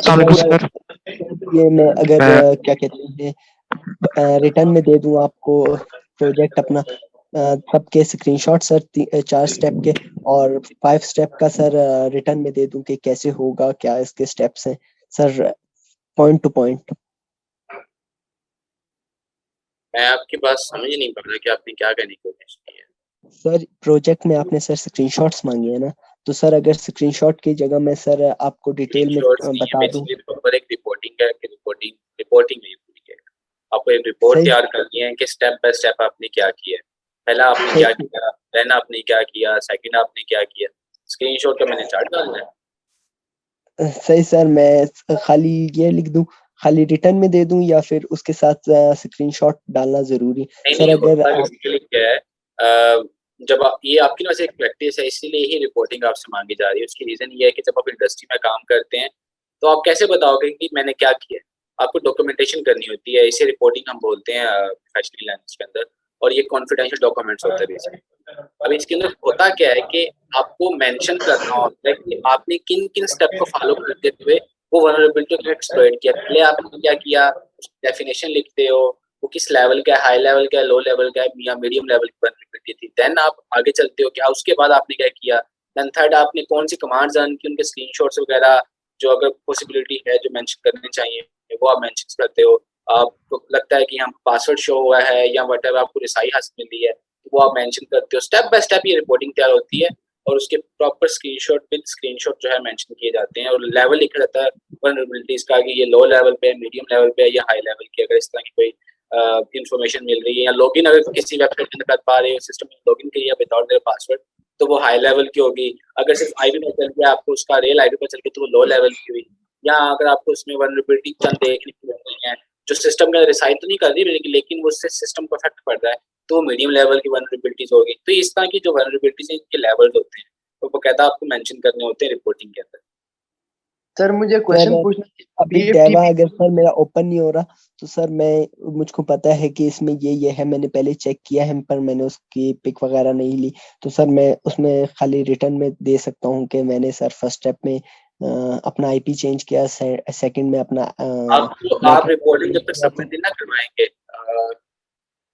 ये मैं अगर क्या कहते हैं रिटर्न में दे दूं आपको प्रोजेक्ट अपना, सबके स्क्रीनशॉट सर 4 स्टेप के और 5 स्टेप का सर रिटर्न में दे दूं कि कैसे होगा, क्या इसके स्टेप्स हैं सर, पॉइंट टू पॉइंट। मैं आपकी बात समझ नहीं पा रहा कि आपने क्या कहने की कोशिश की है। सर प्रोजेक्ट में आपने सर स्क्रीनशॉट्स मांगे हैं ना, तो सर अगर स्क्रीनशॉट की जगह मैं सर आपको डिटेल में बता दूं। एक रिपोर्टिंग है कि रिपोर्टिंग नहीं पूरी है। आपको एक रिपोर्ट तैयार करनी है कि स्टेप बाय स्टेप आपने क्या किया, पहला आपने क्या किया, देन आपने क्या किया, सेकंड आपने क्या किया। स्क्रीनशॉट का मैंने चार्ट डालना है। सही सर, मैं खाली ये लिख दूं, खाली रिटर्न में दे दूं, या फिर उसके साथ स्क्रीनशॉट डालना जरूरी? सर अगर क्या है, जब ये आपकी ना एक प्रैक्टिस है, इसीलिए ही रिपोर्टिंग आपसे मांगी जा रही है। उसकी रीजन ये है कि जब आप इंडस्ट्री में काम करते हैं तो आप कैसे बताओगे कि मैंने क्या किया? आपको डॉक्यूमेंटेशन करनी होती है, इसे रिपोर्टिंग हम बोलते हैं प्रोफेशनल लैंग्वेज के अंदर, और ये कॉन्फिडेंशियल डॉक्यूमेंट्स होते हैं बेसिकली। अब इसके अंदर होता क्या है कि आपको मेंशन करना होता है कि आपने किन किन स्टेप को फॉलो करते हुए वो वल्नरेबिलिटी को एक्सप्लॉइट किया। पहले आपने क्या किया, डेफिनेशन लिखते हो, वो किस लेवल का है, हाई लेवल का है, लो लेवल का है या मीडियम लेवल की वल्नरेबिलिटी थी। देन आप आगे चलते हो क्या, उसके बाद आपने क्या किया। देन थर्ड, आपने कौन सी कमांड्स रन की, उनके स्क्रीनशॉट्स वगैरह जो अगर पॉसिबिलिटी है जो मेंशन करने चाहिए वो आप मेंशन करते हो। आपको लगता है कि हम पासवर्ड शो हुआ है या व्हाटएवर आपको रिसाई हासिल मिली है वो आप मेंशन करते हो। स्टेप बाय स्टेप ये रिपोर्टिंग तैयार होती है और उसके प्रॉपर स्क्रीनशॉट विद स्क्रीनशॉट जो है मेंशन किए जाते हैं, और लेवल लिखा रहता है वल्नरेबिलिटीज का कि ये लो लेवल पे, मीडियम लेवल पे या हाई लेवल की। अगर इस तरह की कोई इंफॉर्मेशन मिल रही है या लॉगिन अगर किसी वेबसाइट के अंदर कर पा रहे हो, सिस्टम में लॉगिन किया विदाउट देयर पासवर्ड, तो वो हाई लेवल की होगी। अगर सिर्फ आईडी पर चल गया आपको, उसका रियल आईडी पर चल गया, तो वो लो लेवल की हुई। या अगर आपको उसमें वल्नरेबिलिटी चंद देखने को मिल रही है जो सिस्टम के अंदर रिसाइड तो नहीं कर रही लेकिन वो उससे सिस्टम को इफेक्ट पड़ रहा है, तो मीडियम लेवल की वल्नरेबिलिटीज होगी। तो इस तरह की जो वल्नरेबिलिटीज हैं इनके लेवल्स होते हैं, तो वो कहता आपको मेंशन करने होते हैं रिपोर्टिंग के अंदर। सर मुझे क्वेश्चन पूछना, अभी डेवा अगर सर मेरा ओपन नहीं हो रहा तो सर मुझको पता है कि इसमें ये है, मैंने पहले चेक किया है, पर मैंने उसकी पिक वगैरह नहीं ली, तो सर मैं उसमें खाली रिटर्न में दे सकता हूँ कि मैंने सर फर्स्ट स्टेप में अपना आईपी चेंज किया, सेकंड में अपना आप रिपोर्टिंग जब तक सबमिट नहीं ना करवाएंगे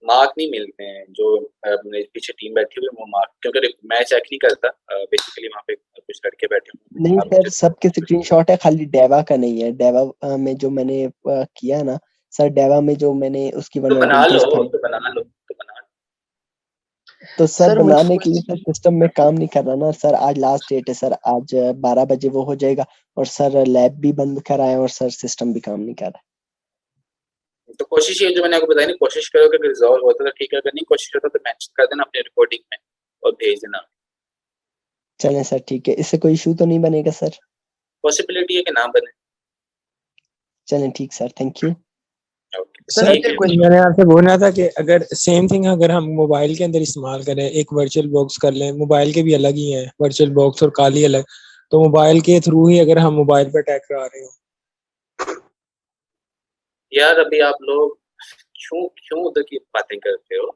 मार्क नहीं मिलते हैं। जो मेरे पीछे टीम बैठी हुई है वो मार्क, क्योंकि मैं चेक नहीं करता, बेसिकली वहाँ पे कुछ लड़के बैठे हुए नहीं सर, सबके स्क्रीनशॉट है, खाली डेवा का नहीं है। डेवा में जो मैंने किया ना सर, डेवा में जो मैंने उसकी तो बना लो vulnerabilities तो बना लो तो बना लो। तो सर सर, मुझे बनाने के लिए सर सिस्टम में काम नहीं कर रहा ना सर। आज लास्ट डेट है सर, आज 12 बजे वो हो जाएगा। और सर लैब भी बंद कराए और सर सिस्टम भी काम नहीं कर रहा। तो कोशिश ये जो मैंने आपको बताया ना, कोशिश करो कि रिजॉल्व होता तो ठीक है, अगर नहीं कोशिश होता तो मेंशन कर देना अपने रिपोर्टिंग में और भेज देना। चलें सर, ठीक है। इससे कोई इशू तो नहीं बनेगा सर? पॉसिबिलिटी है कि ना बने। चलें ठीक सर, थैंक यू। सर, ठीक है। मैंने आपसे बोलना था कि अगर सेम थिंग अगर हम मोबाइल के अंदर इस्तेमाल करें, एक वर्चुअल बॉक्स कर लें, मोबाइल के भी अलग ही हैं वर्चुअल बॉक्स और काली अलग, तो मोबाइल के थ्रू ही अगर हम मोबाइल पे अटैक करा रहे हो। यार अभी आप लोग क्यों उधर की बातें करते हो?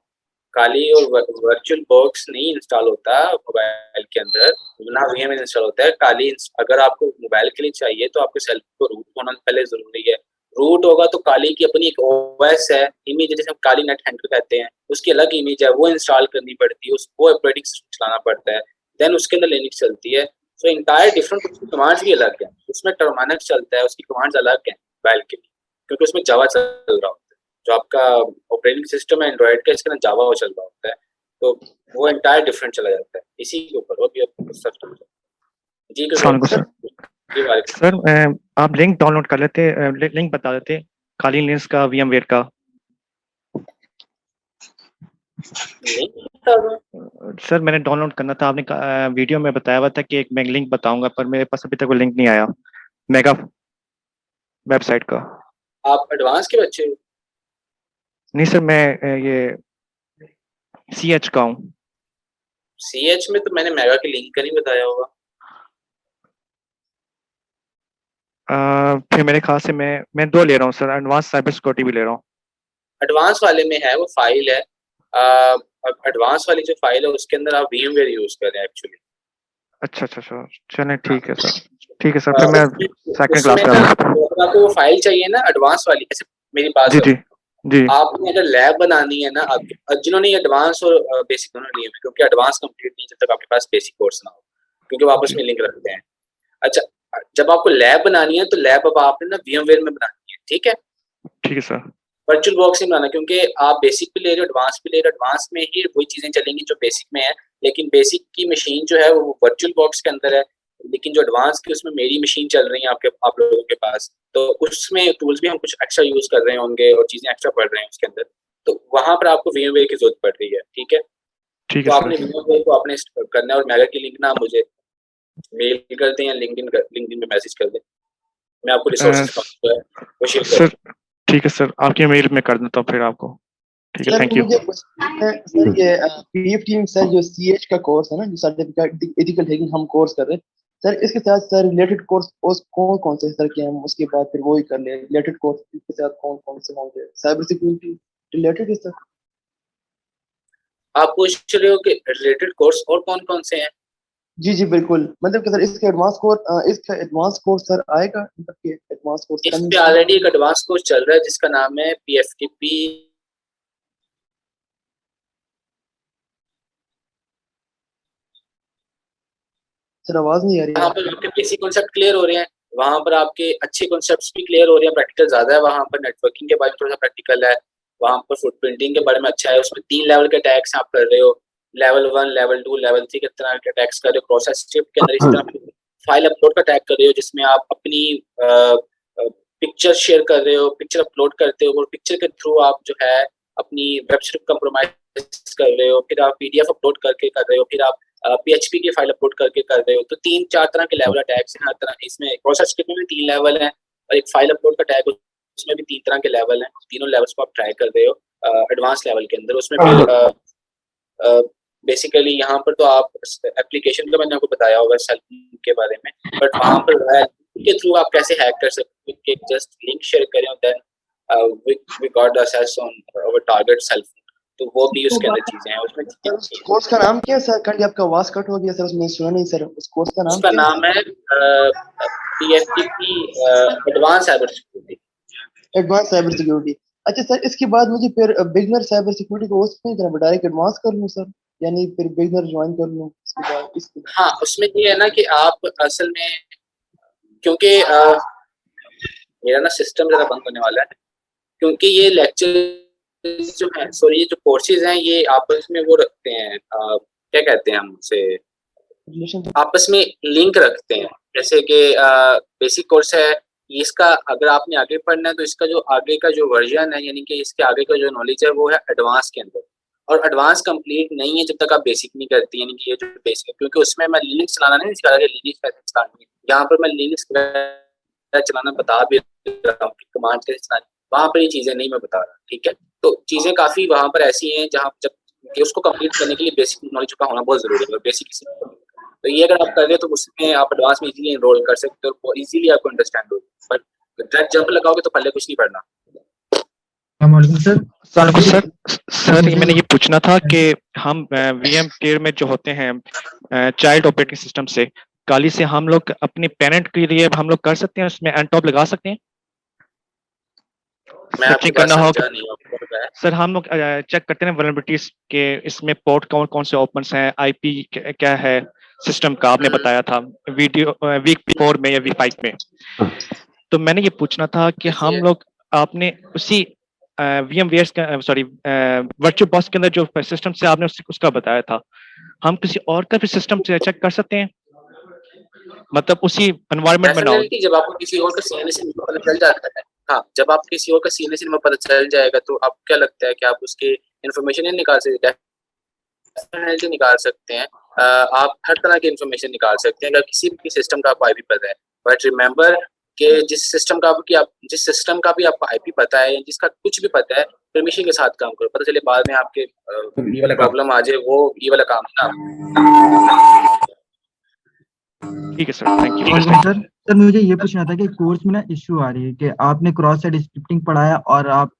काली और वर्चुअल बॉक्स नहीं इंस्टॉल होता मोबाइल के अंदर, ना वीएमएल इंस्टॉल होता है। काली अगर आपको मोबाइल के लिए चाहिए तो आपके सेल को रूट होना पहले जरूरी है। रूट होगा तो काली की अपनी एक ओएस है, इमेज जिसे हम काली नेट हैंडल कहते हैं, उसकी अलग इमेज है, वो इंस्टॉल करनी पड़ती है, उसको ऑपरेटिंग सिस्टम चलाना पड़ता है, देन उसके अंदर लिनक्स चलती है। सो इंटायर डिफरेंट, उसकी कमांड्स भी अलग है, उसमें टर्मिनक्स चलता है, उसकी कमांड्स अलग है मोबाइल के लिए, क्योंकि उसमें जावा चल रहा होता है। जो आपका ऑपरेटिंग सिस्टम है एंड्रॉइड का, इसके अंदर जावा चल रहा होता है, तो वो एंटायर डिफरेंट चला जाता है इसी के ऊपर। वो भी सब जी सर जी वालेकुम। सर आप लिंक डाउनलोड कर लेते, लिंक बता देते खाली लिनक्स का, VMware का। सर मैंने डाउनलोड करना था, आपने वीडियो में बताया हुआ था कि एक मैं लिंक बताऊंगा, पर मेरे पास अभी तक वो लिंक नहीं आया मेगा वेबसाइट का। आप एडवांस के बच्चे हो? नहीं सर, मैं ये CH का हूँ। CH में तो मैंने मेगा की लिंक का नहीं बताया होगा। फिर मेरे ख्याल से मैं 2 ले रहा हूँ सर, एडवांस साइबर सिक्योरिटी भी ले रहा हूँ। एडवांस वाले में है वो फाइल है, एडवांस वाली जो फाइल है उसके अंदर आप VMware यूज कर रहे हैं एक्चुअली। अच्छा अच्छा सर, चलें ठीक है सर, ठीक है सर, फिर मैं सेकंड क्लास उसमें में ना आऊँगा। आपको वो फाइल चाहिए ना एडवांस वाली। ऐसे मेरी बात जी सुनो, जी जी। आपने अगर लैब बनानी है ना, आपके जिन्होंने एडवांस और बेसिक दोनों लिए हुए, क्योंकि एडवांस कंप्लीट नहीं जब तक आपके पास बेसिक कोर्स ना हो, क्योंकि वो आपस में लिंक रखते हैं। अच्छा, जब आपको लैब बनानी है तो लैब अब आपने ना VMware में बनानी है, ठीक है? ठीक है सर। वर्चुअल बॉक्स में बनाना, क्योंकि आप बेसिक भी ले रहे हो एडवांस भी ले रहे हो, एडवांस में ही वही चीजें चलेंगी जो बेसिक में है, लेकिन बेसिक की मशीन जो है वो वर्चुअल बॉक्स के अंदर है, लेकिन जो एडवांस की उसमें मेरी मशीन चल रही है आप लोगों के पास, तो उसमें टूल्स भी हम कुछ एक्स्ट्रा यूज कर रहे होंगे और चीजें एक्स्ट्रा पढ़ रहे हैं उसके अंदर, तो वहां पर आपको VMware की जरूरत पड़ रही है, ठीक है? ठीक तो है आपने सर। VMware को आपने करना है, और मेगा की लिंक ना मुझे मेल कर दें या लिंक्डइन पे मैसेज कर दें, मैं आपको रिसोर्सेज वो शेयर कर सर ठीक है सर, आपकी मेल में कर देता हूँ फिर आपको। ठीक है, सर, थैंक यू। मुझे क्वेश्चन है सर, ये PF टीम सर जो CH का कोर्स है ना, जो सर्टिफिकेट एथिकल हैकिंग हम कोर्स कर रहे हैं सर, इसके साथ सर रिलेटेड कोर्स कौन कौन से सर के हम उसके बाद फिर वो ही कर ले रिलेटेड कोर्स इसके साथ कौन कौन से होंगे साइबर सिक्योरिटी रिलेटेड है सर? आप पूछ रहे हो कि रिलेटेड कोर्स और कौन कौन से हैं? जी जी बिल्कुल, मतलब कि सर इसका एडवांस कोर्स सर आएगा, मतलब कि एडवांस कोर्स इस पे ऑलरेडी एक एडवांस कोर्स चल रहा है जिसका नाम है PFTP। सर आवाज नहीं आ रही वहाँ है। पर आपके बेसिक कॉन्सेप्ट क्लियर हो रहे हैं, वहाँ पर आपके अच्छे कॉन्सेप्ट्स भी क्लियर हो रहे हैं, प्रैक्टिकल ज्यादा है, वहाँ पर नेटवर्किंग के बारे में थोड़ा सा प्रैक्टिकल है, वहाँ पर फुटप्रिंटिंग के बारे में अच्छा है, उसमें 3 लेवल के अटैक्स आप कर रहे हो, लेवल 1 लेवल 2 लेवल 3 के तरह के अटैक्स कर रहे हो, प्रोसेस स्क्रिप्ट के अंदर इस तरह फाइल अपलोड का अटैक कर रहे हो जिसमें आप अपनी पिक्चर शेयर कर रहे हो, पिक्चर अपलोड करते हो और पिक्चर के थ्रू आप जो है अपनी वेब स्क्रिप्ट कंप्रोमाइज कर रहे हो, फिर आप PDF अपलोड करके कर रहे हो, फिर आप PHP की फाइल अपलोड करके कर रहे हो। तो 3-4 तरह के लेवल अटैक्स हैं, हर तरह इसमें प्रोसेस स्क्रिप्ट में भी 3 लेवल हैं और एक फाइल अपलोड का अटैक उसमें भी 3 तरह के लेवल हैं, तीनों लेवल्स को आप ट्राई कर रहे हो एडवांस लेवल के अंदर। उसमें फिर बेसिकली यहाँ पर तो आप एप्लीकेशन का मैंने आपको बताया होगा सेल्फ के बारे में, बट वहाँ पर के थ्रू आप कैसे हैक कर सकते हो कि जस्ट लिंक शेयर करें, then we got the access on our target cell phone, तो वो भी उसके अंदर चीजें हैं उसमें। सर उस कोर्स का नाम क्या है सर? काइंडली आपका आवाज कट हो गया सर, उसमें सुना नहीं सर। उस कोर्स का नाम उसका क्या है? नाम है PFTP advance cyber security. Advance cyber security. अच्छा सर, इसके बाद मुझे फिर बिगनर साइबर सिक्योरिटी कोर्स नहीं करना, डायरेक्ट एडवांस कर लूँ सर, यानी फिर बिगनर ज्वाइन कर लूँ इसके बाद? इसके हाँ, उसमें ये है ना कि आप असल में, क्योंकि मेरा ना सिस्टम जरा बंद होने वाला है, क्योंकि ये लेक्चर जो है, सॉरी, ये जो कोर्सेज हैं ये आपस में वो रखते हैं, क्या कहते हैं हम उसे, रिलेशन। आपस में लिंक रखते हैं। जैसे कि बेसिक कोर्स है, इसका अगर आपने आगे पढ़ना है तो इसका जो आगे का जो वर्जन है, यानी कि इसके आगे का जो नॉलेज है वो है एडवांस के अंदर, और एडवांस कंप्लीट नहीं है जब तक आप बेसिक नहीं करती, यानी कि ये जो बेसिक, क्योंकि उसमें मैं लिनक्स चलाना नहीं सिखा रहा, लिनक्स कैसे चलानी है, यहाँ पर मैं लिनक्स चलाना बता भी रहा हूँ, कमांड कैसे चलानी, वहाँ पर ये चीजें नहीं मैं बता रहा, ठीक है। तो चीजें काफी वहाँ पर ऐसी हैं जहाँ जब कि उसको कंप्लीट करने के लिए बेसिक नॉलेज का होना बहुत जरूरी है, बेसिक। तो ये अगर आप कर रहे हो तो उसमें आप एडवांस में इजीली एनरोल कर सकते हो, और इजीली आपको अंडरस्टैंड हो, बट डायरेक्ट जंप लगाओगे तो पहले कुछ नहीं पढ़ना। सर सर मैंने ये पूछना था कि हम VM टियर में जो होते हैं चाइल्ड ऑपरेटिंग सिस्टम से, काली से हम लोग अपने पेरेंट के लिए हम लोग कर सकते हैं, उसमें अनटॉप लगा सकते हैं? मैं आपकी सर्चिंग बात करना होगा समझा नहीं हूँ। सर। हम लोग चेक करते हैं वल्नरेबिलिटीज के, इसमें पोर्ट कौन कौन से ओपन हैं, IP क्या है सिस्टम का, आपने बताया था वीडियो वीक 4 में या वीक 5 में। तो मैंने ये पूछना था कि हम लोग आपने उसी VMware का सॉरी वर्चुअल बॉक्स के अंदर जो सिस्टम से आपने उसका बताया था, हम किसी और का भी सिस्टम से चेक कर सकते हैं, मतलब उसी एनवायरनमेंट में ना हो? डेफिनेटली जब आपको किसी और का CNAC पता चल जाता है, हाँ, जब आप किसी और का CNAC नंबर पता चल जाएगा तो आपको क्या लगता है कि आप उसके इन्फॉर्मेशन नहीं निकाल सकते? डेफिनेटली निकाल सकते हैं। आप हर तरह की इन्फॉर्मेशन निकाल सकते हैं अगर किसी भी सिस्टम का आपको IP पता है, बट रिमेंबर कि जिस सिस्टम का भी आपको IP पता है, जिसका कुछ भी पता है, परमिशन के साथ काम करो, पता चले बाद में आपके ये वाला प्रॉब्लम आ जाए, वो ये वाला काम ना। ठीक है सर, थैंक यू। सर मुझे ये पूछना था कि कोर्स में ना इश्यू आ रही है कि आपने क्रॉस साइट स्क्रिप्टिंग पढ़ाया और आप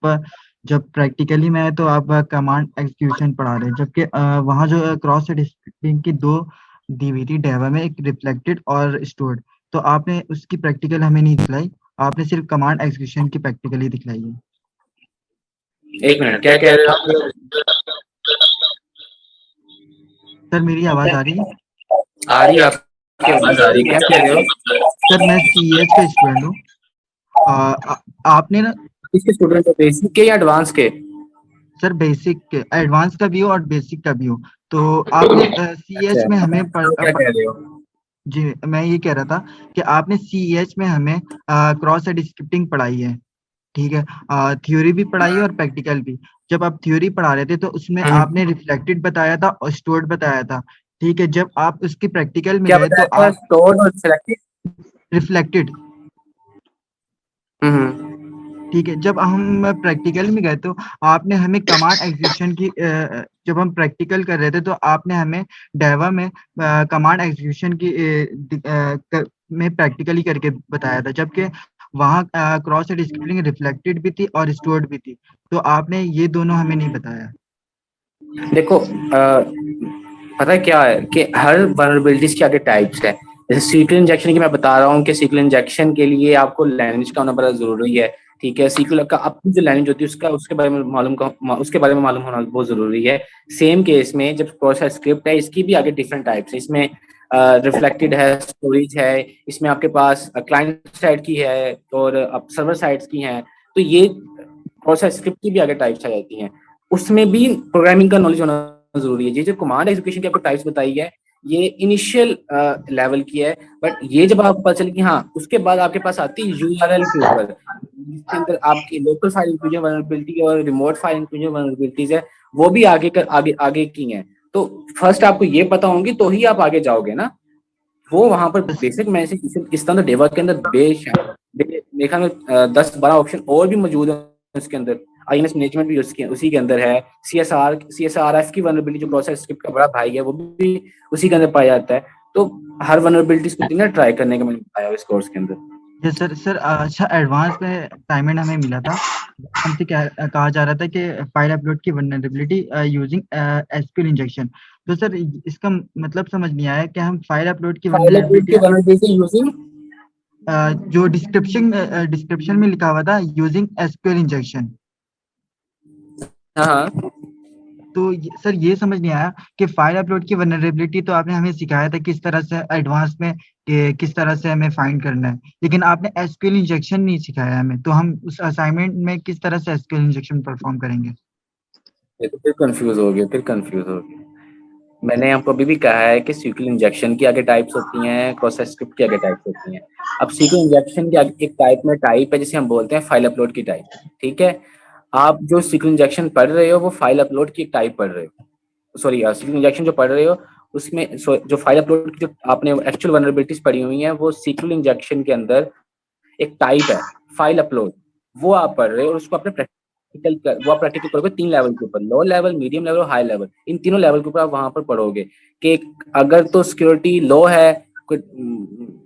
जब प्रैक्टिकली में आए तो आप कमांड एग्जीक्यूशन पढ़ा रहे हैं, जबकि वहाँ जो क्रॉस साइट स्क्रिप्टिंग की दो दी हुई थी डेवा में, एक रिफ्लेक्टेड और स्टोर्ड, तो आपने उसकी प्रैक्टिकल हमें नहीं दिखलाई, आपने सिर्फ कमांड एग्जीक्यूशन की प्रैक्टिकली दिखलाई है। एक मिनट, क्या कह रहे हो आप? सर मेरी आवाज आ रही है? आ रही है, आपकी आवाज आ रही है, क्या कह रहे हो? सर मैं CES का स्टूडेंट हूँ। आपने ना किसके स्टूडेंट हो, बेसिक के या एडवांस के? सर बेसिक के, एडवांस का भी हो और बेसिक का भी हो, तो आपने CES में हमें क्या कह रहे हो? जी मैं ये कह रहा था कि आपने CES में हमें क्रॉस साइट स्क्रिप्टिंग पढ़ाई है, ठीक है, थ्योरी भी पढ़ाई है और प्रैक्टिकल भी। जब आप थ्योरी पढ़ा रहे थे तो उसमें आपने रिफ्लेक्टेड बताया था और स्टोर्ड बताया था, ठीक है। जब आप उसकी प्रैक्टिकल में गए तो आप स्टोर्ड और सिलेक्टेड, रिफ्लेक्टेड, ठीक है। जब हम प्रैक्टिकल में गए तो आपने हमें कमांड एग्जीक्यूशन की जब हम प्रैक्टिकल कर रहे थे तो आपने हमें डेवा में कमांड एग्जीक्यूशन की में प्रैक्टिकली करके बताया था, जबकि वहाँ क्रॉस साइट स्क्रिप्टिंग रिफ्लेक्टेड भी थी और स्टोर्ड भी थी, तो आपने ये दोनों हमें नहीं बताया। देखो पता है क्या है कि हर वल्नरेबिलिटीज के आगे टाइप्स है। जैसे सीक्वल इंजेक्शन की मैं बता रहा हूँ कि सीक्वल इंजेक्शन के लिए आपको लैंग्वेज का होना बड़ा जरूरी है, ठीक है। सीक्वल का अपनी जो लैंग्वेज होती है उसके बारे में मालूम होना बहुत जरूरी है। सेम केस में जब क्रॉस स्क्रिप्ट है, इसकी भी आगे डिफरेंट टाइप्स है। इसमें रिफ्लेक्टेड है, स्टोरेज है, इसमें आपके पास क्लाइंट साइड की है और सर्वर साइड्स की हैं। तो ये क्रॉस स्क्रिप्ट की भी आगे टाइप्स आ जाती हैं, उसमें भी प्रोग्रामिंग का नॉलेज होना जरूरी है। ये जो कमांड एग्जीक्यूशन की आपको टाइप्स बताई है ये इनिशियल लेवल की है, बट ये जब आपको पता चले कि हाँ, उसके बाद आपके पास आती है URL के ऊपर, जिसके अंदर आपकी लोकल फाइल इंक्लूजन वल्नरेबिलिटी और रिमोट फाइल इंक्लूजन वल्नरेबिलिटीज है, वो भी आगे की हैं। तो फर्स्ट आपको ये पता होंगी तो ही आप आगे जाओगे ना। वो वहां पर बेसिक मैसेज इस तरह डेवा के अंदर देखा में 10-12 ऑप्शन और भी मौजूद है उसके अंदर। INS मैनेजमेंट भी उसी के अंदर है। CSRF की वल्नरेबिलिटी जो प्रोसेस स्क्रिप्ट का बड़ा भाई है वो भी उसी के अंदर पाया जाता है। तो हर वल्नरेबिलिटीज को ना ट्राई करने का मैंने बताया इस कोर्स के अंदर। ये सर अच्छा एडवांस में असाइनमेंट हमें मिला था। हमसे क्या कहा जा रहा था कि फाइल अपलोड की वल्नरेबिलिटी यूजिंग एसक्यूएल इंजेक्शन। तो सर इसका मतलब समझ नहीं आया कि हम फाइल अपलोड की फाइल अपलोड की वल्नरेबिलिटी वल्नरेबिलिटी यूजिंग जो डिस्क्रिप्शन में लिखा हुआ था यूजिंग एसक्यूएल इंजेक्शन। हाँ तो सर ये समझ नहीं आया कि फाइल अपलोड की वल्नरेबिलिटी तो आपने हमें सिखाया था किस तरह से एडवांस में कि किस तरह से हमें फाइंड करना है, लेकिन आपने एसक्यूएल इंजेक्शन नहीं सिखाया हमें। तो हम उस असाइनमेंट में किस तरह से एसक्यूएल इंजेक्शन परफॉर्म करेंगे? ये तो फिर कंफ्यूज हो गए। मैंने आपको अभी भी कहा है कि सीक्वल इंजेक्शन की आगे टाइप्स होती हैं, प्रोसेस स्क्रिप्ट की आगे टाइप्स होती हैं। अब सीक्वल इंजेक्शन की आगे एक टाइप है जिसे हम बोलते हैं फाइल अपलोड की टाइप, ठीक है। आप जो सीक्वल इंजेक्शन पढ़ रहे हो वो फाइल अपलोड की टाइप पढ़ रहे हो, सॉरी सीक्वल इंजेक्शन जो पढ़ रहे हो उसमें जो फाइल अपलोड की जो आपने एक्चुअल वल्नरेबिलिटीज पढ़ी हुई हैं वो सीक्वल इंजेक्शन के अंदर एक टाइप है फाइल अपलोड, वो आप पढ़ रहे हो और उसको अपने प्रैक्टिकल करोगे 3 लेवल के ऊपर, लो लेवल, मीडियम लेवल और हाई लेवल। इन तीनों लेवल के ऊपर आप वहां पर पढ़ोगे कि अगर तो सिक्योरिटी लो है, कोई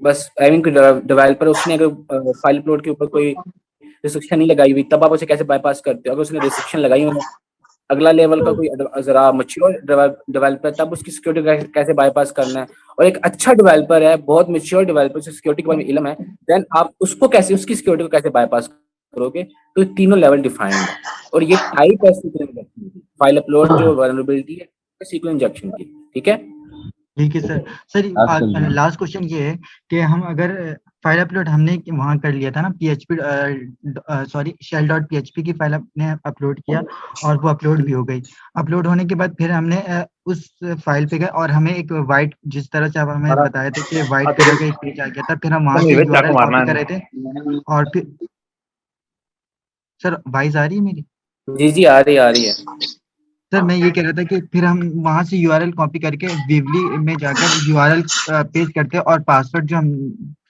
बस आई मीन कोई डेवलपर उसने अगर फाइल अपलोड के ऊपर कोई रिस्ट्रिक्शन नहीं लगाई हुई तब आप उसे कैसे बाईपास करते हो। अगर उसने रिस्ट्रिक्शन लगाई हुई है, अगला लेवल का कोई जरा मैच्योर डेवलपर तब उसकी सिक्योरिटी कैसे बाईपास करना है। और एक अच्छा डेवलपर है, बहुत मैच्योर डेवलपर से सिक्योरिटी के बारे में इल्म है, देन आप उसको कैसे, उसकी सिक्योरिटी को कैसे बाईपास करोगे। तो तीनों लेवल डिफाइंड है और ये टाइप है सीक्वेंस इंजेक्शन की, फाइल अपलोड जो वल्नरेबिलिटी है सीक्वेंस इंजेक्शन की, ठीक है। ठीक है सर। सर लास्ट क्वेश्चन ये है कि हम अगर फाइल अपलोड हमने वहाँ कर लिया था ना PHP sorry shell dot PHP की फाइल अपने अपलोड किया और वो अपलोड भी हो गई। अपलोड होने के बाद फिर हमने उस फाइल पे गए और हमें एक वाइट, जिस तरह से आप हमें बताया था कि वाइट कलर का एक पेज आ गया था, फिर हम वहाँ से URL कॉपी कर रहे थे और फिर सर वॉइस आ रही है मेरी? जी जी आ रही है। सर मैं ये कह रहा था कि फिर हम वहां से URL कॉपी करके विवली में जाकर URL पेस्ट करते हैं और पासवर्ड जो हम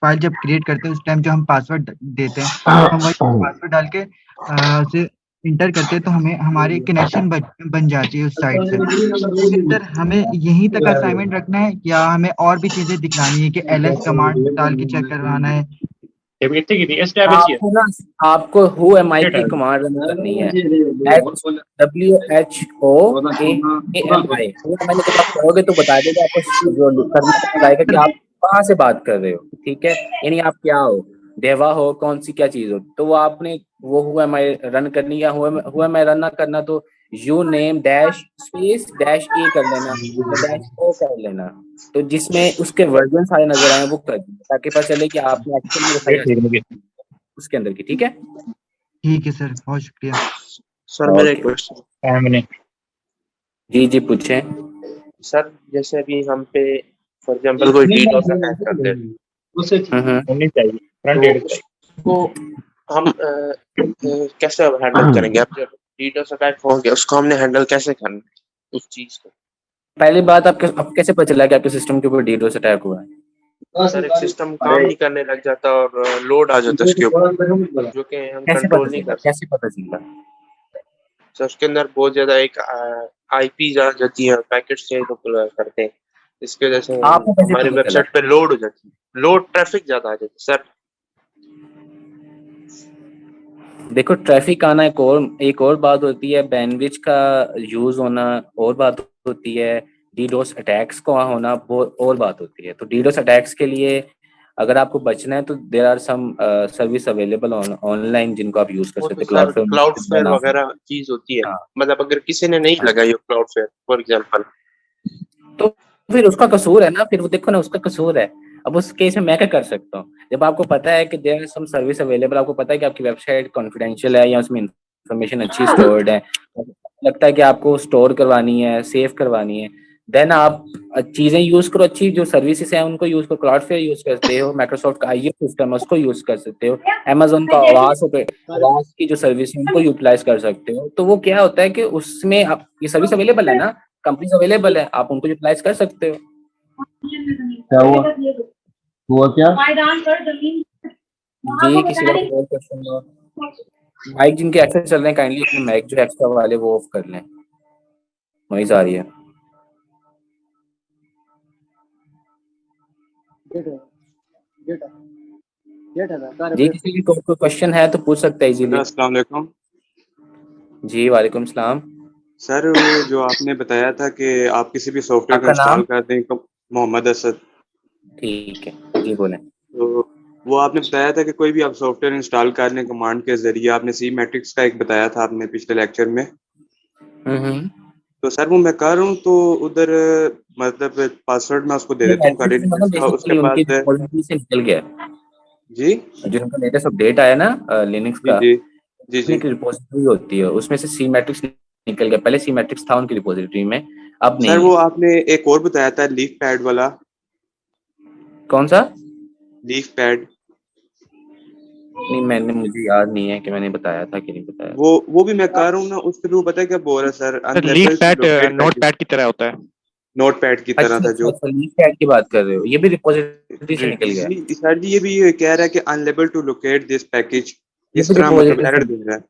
फाइल जब क्रिएट करते हैं उस टाइम जो हम पासवर्ड देते हैं तो हम वही पासवर्ड डाल के उसे इंटर करते हैं तो हमें हमारी कनेक्शन बन जाती है उस साइट से। तो फिर सर हमें यहीं तक असाइनमेंट रखना है या हमें और भी चीजें दिखलानी है कि LS कमांड डाल के चेक करवाना है? आपको ना, आपको हु एम आई की कमांड रन करनी है, HWHOAMI। मैंने जब आप कहोगे तो बता देगा आपको, जो करना बताएगा कि आप कहाँ से बात कर रहे हो, ठीक है। यानी आप क्या हो, देवा हो, कौन सी क्या चीज हो, तो वो आपने वो हु एम आई रन करनी है। हु एम आई रन ना करना तो uname dash space dash A कर लेना या डैश ओ कर लेना, तो जिसमें उसके वर्जन सारे नजर आए वो कर देना ताकि पता चले कि आपने एक्चुअली वो फाइल उसके अंदर की, ठीक है। ठीक है सर, बहुत शुक्रिया। सर मेरा एक ओके, क्वेश्चन। जी जी पूछें। सर जैसे अभी हम पे फॉर एग्जांपल कोई डीडोस अटैक कर दे तो उसको हम कैसे हैंडल करेंगे? अब जब डीडोस अटैक हो गया उसको हमने हैंडल कैसे करना है उस चीज को? पहली बात, आपको कैसे पता चला कि आपके सिस्टम के ऊपर डीडोस अटैक हुआ है? सर एक सिस्टम काम नहीं करने लग जाता और लोड आ जाता है उसके ऊपर जो कि हम कंट्रोल नहीं कर सकते। कैसे पता चला? सर उसके अंदर बहुत ज्यादा एक आईपी आ जाती है, पैकेट चेंज करते हैं, इसकी वजह से आपको कैसे हमारी पता चला? वेबसाइट पे लोड हो जाती है, लोड ट्रैफिक ज्यादा आ जाती है सर। देखो ट्रैफिक आना एक और बात होती है, बैंडविड्थ का यूज होना और बात होती है, डीडोस अटैक्स को होना वो और बात होती है। तो डीडोस अटैक्स के लिए अगर आपको बचना है तो there are some service available online जिनको आप यूज कर वो सकते तो हैं। सर क्लाउडफ्लेयर नाम है। वगैरह चीज होती है, हाँ मतलब अगर किसी ने नहीं लगाई हो क्लाउडफ्लेयर फॉर एग्जांपल। तो फिर उसका कसूर है ना, फिर वो देखो ना उसका कसूर है। अब उस केस में मैं क्या कर सकता हूँ, जब आपको पता है कि देयर सम सर्विस अवेलेबल, आपको पता है कि आपकी वेबसाइट कॉन्फिडेंशियल है या उसमें इंफॉर्मेशन अच्छी स्टोर्ड है, लगता है कि आपको स्टोर करवानी है, सेव करवानी है, देन आप चीजें यूज करो, अच्छी जो सर्विसेज हैं उनको यूज करो। क्लाउडफ्लेयर यूज करते हो, माइक्रोसॉफ्ट का आईएस सिस्टम है उसको यूज कर सकते हो, अमेजोन का आवाज की जो सर्विस है उनको यूटिलाइज कर सकते हो। तो वो क्या होता है कि उसमें आप ये सर्विस अवेलेबल है ना, कंपनीज अवेलेबल है, आप उनको यूटिलाइज कर सकते हो। क्या हुआ क्या? जी किसी का कोई क्वेश्चन हो? माइक जिनके एक्सेस चल रहे हैं काइंडली अपने माइक जो एक्स्ट्रा वाले वो ऑफ कर लें, नॉइज आ रही है। गेट जी किसी की कोई क्वेश्चन है तो पूछ सकता है इजीली। अस्सलाम वालेकुम। जी वालेकुम सलाम। सर वो जो आपने बताया था कि आप किसी भी सॉफ्टवेयर को आपका नाम? इंस्टॉल कर दें, मोहम्मद असद। ठीक है जी बोलें। तो वो आपने बताया था कि कोई भी आप सॉफ्टवेयर इंस्टॉल कर लें कमांड के जरिए, आपने सी मैट्रिक्स का एक बताया था आपने पिछले लेक्चर में। तो सर वो मैं कर रहा हूँ तो उधर मतलब पासवर्ड मैं उसको दे ये देता हूँ मैट्रिक्स क्रेडिट मतलब का, उसके बेसिकली उनकी बाद रिपोजिटरी से निकल गया है। जी जो उनका लेटेस्ट अपडेट आया ना लिनक्स जी का, जी जी उसमें जी। एक रिपोजिटरी होती है, उसमें से सी मैट्रिक्स निकल गया। पहले सी मैट्रिक्स था उनकी रिपोजिटरी में, अब सर नहीं वो है। आपने एक और बताया था लीफ पैड वाला। कौन सा? लीफ पैड नहीं मैंने, मुझे याद नहीं है कि मैंने बताया था कि नहीं बताया था। वो भी मैं कर रहा हूँ ना, उस पे वो पता है क्या बोल रहा है sir, sir leaf unable to pad locate not package. Pad की तरह होता है। नोट पैड की तरह अच्छा था अच्छा जो। अच्छा, लीफ पैड की बात कर रहे हो, ये भी रिपोजिटरी से जी निकल गया है। जी सर जी, ये भी ये कह रहा है कि unable to locate this package, ये इस भी तरह मतलब रिपोजिटरी से, एरर दे रहा है।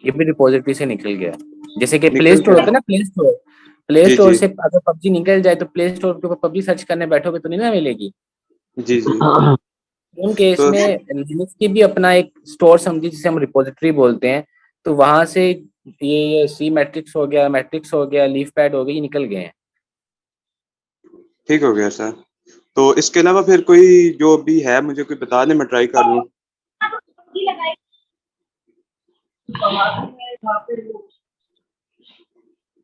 ये भी रिपोजिटरी से निकल गया है। जैसे कि प्ले निकल स्टोर होता गया। है ना, प्ले स्टोर, प्ले जी स्टोर जी से अगर पबजी निकल जाए तो प्ले स्टोर के ऊपर पबजी सर्च करने बैठोगे तो नहीं ना मिलेगी। जी जी। उन केस तो में लिनक्स की भी अपना एक स्टोर समझी जिसे हम रिपोजिटरी बोलते हैं, तो वहां से ये सी मैट्रिक्स हो गया, मैट्रिक्स हो गया, लीफ पैड हो गया, ये निकल गए हैं। ठीक हो गया सर। तो इसके अलावा फिर कोई जो भी है मुझे कोई बता दे, मैं ट्राई कर लूँ।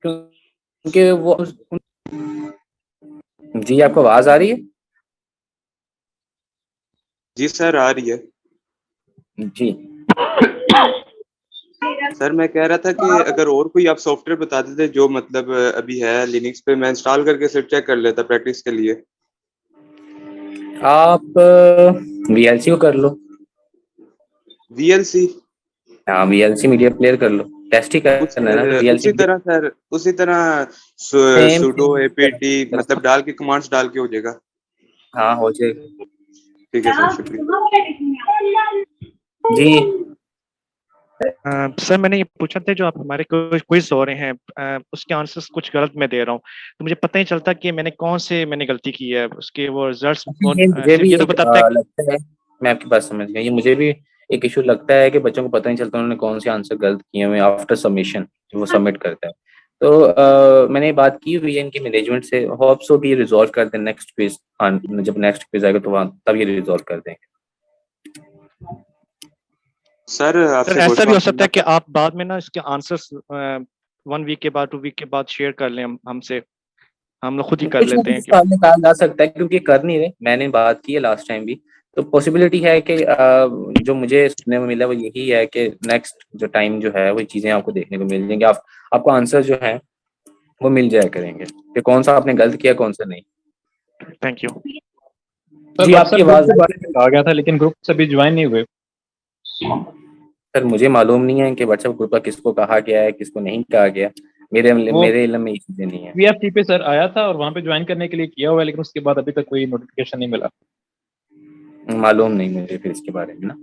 क्योंकि वो जी आपको आवाज आ रही है? जी सर आ रही है। जी सर मैं कह रहा था कि अगर और कोई आप सॉफ्टवेयर बता देते जो मतलब अभी है लिनक्स पे, मैं इंस्टॉल करके सिर्फ चेक कर लेता प्रैक्टिस के लिए। आप वीएलसी को कर लो। वीएलसी? हाँ वीएलसी मीडिया प्लेयर कर लो, टेस्ट ही करना है ना, तो वीएलसी उसी तरह सर, उसी तरह सेम सुडो एपीटी सेम। मतलब डाल के कमांड्स डाल के हो जाएगा। हाँ हो जाएगा। ठीक है सर, शुक्रिया। जी सर मैंने ये पूछा था जो आप हमारे क्विज हो रहे हैं उसके आंसर्स कुछ गलत मैं दे रहा हूँ, तो मुझे पता नहीं चलता कि मैंने गलती की है, उसके वो रिजल्ट्स ये मुझे सिर्फ भी ये तो एक बताता है। लगता है, मैं आपकी बात समझ गया, ये मुझे भी एक इशू लगता है कि बच्चों को पता नहीं चलता उन्होंने कौन से आंसर गलत किए हुए आफ्टर सबमिशन, जो वो सबमिट करता है। तो मैंने बात की हुई है इनकी मैनेजमेंट से, होप सो भी रिजॉल्व कर दें नेक्स्ट क्विज। हाँ जब नेक्स्ट क्विज आएगा तो वहाँ तब ये रिजॉल्व कर देंगे। सर सर आपसे ऐसा भी हो सकता करना है कि था। आप बाद में ना इसके आंसर्स 1 वीक के बाद 2 वीक के बाद शेयर कर लें हमसे, हम लोग खुद ही कर कुछ ना लेते कुछ हैं कि इसका निकाल जा सकता है क्योंकि कर नहीं रहे, मैंने बात की है लास्ट टाइम भी, तो पॉसिबिलिटी है कि जो मुझे सुनने में मिला वो यही है कि नेक्स्ट जो टाइम जो है वो चीजें आपको देखने को मिल जाएंगी, आपको आंसर जो है वो मिल जाया करेंगे कि कौन सा आपने गलत किया कौन सा नहीं। Thank you. सर जी आपकी व्हाट्सएप ग्रुप आवाज के बारे में कहा गया था लेकिन ग्रुप से अभी ज्वाइन नहीं हुए। सर मुझे मालूम नहीं है कि व्हाट्सएप ग्रुप का किसको कहा गया है किसको नहीं कहा गया, वो मेरे इल्म में ये चीजें नहीं है। वीएफटी पे सर आया था और वहाँ पे ज्वाइन करने के लिए किया हुआ है, लेकिन उसके बाद अभी तक कोई नोटिफिकेशन नहीं मिला। मालूम नहीं मुझे फिर इसके बारे में ना।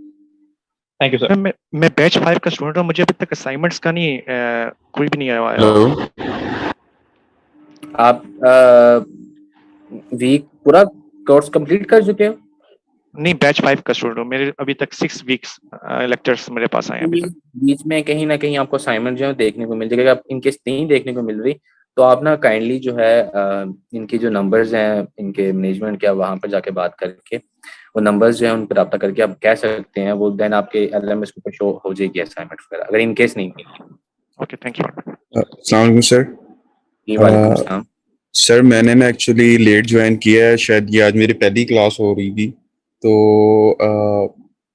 Thank you sir. मैं बैच 5 का स्टूडेंट हूँ, मुझे अभी तक असाइनमेंट्स का नहीं कोई भी नहीं आया है। हेलो, आप वीक पूरा कोर्स कंप्लीट कर चुके हो? नहीं बैच 5 का स्टूडेंट हूँ, मेरे अभी तक 6 वीक्स लेक्चर्स मेरे पास आए हैं अभी तक। बीच में कहीं ना कहीं आपको असाइनमेंट जो है देखने को मिल जाएगा, आप इनकेस नहीं देखने को मिल रही तो आप ना काइंडली जो है इनके जो नंबर्स हैं इनके मैनेजमेंट के, वहां पर जाके बात करके वो नंबर्स जो है उन पर रब्ता करके आप कह सकते हैं, वो देन आपके एलएमएस पे शो हो जाएगी असाइनमेंट वगैरह, अगर इनकेस नहीं मिली। Okay thank you. अस्सलाम वालेकुम सर। जी वालेकुम सलाम। सर मैंने ना एक्चुअली लेट ज्वाइन किया है, शायद ये आज मेरी पहली क्लास हो रही थी, तो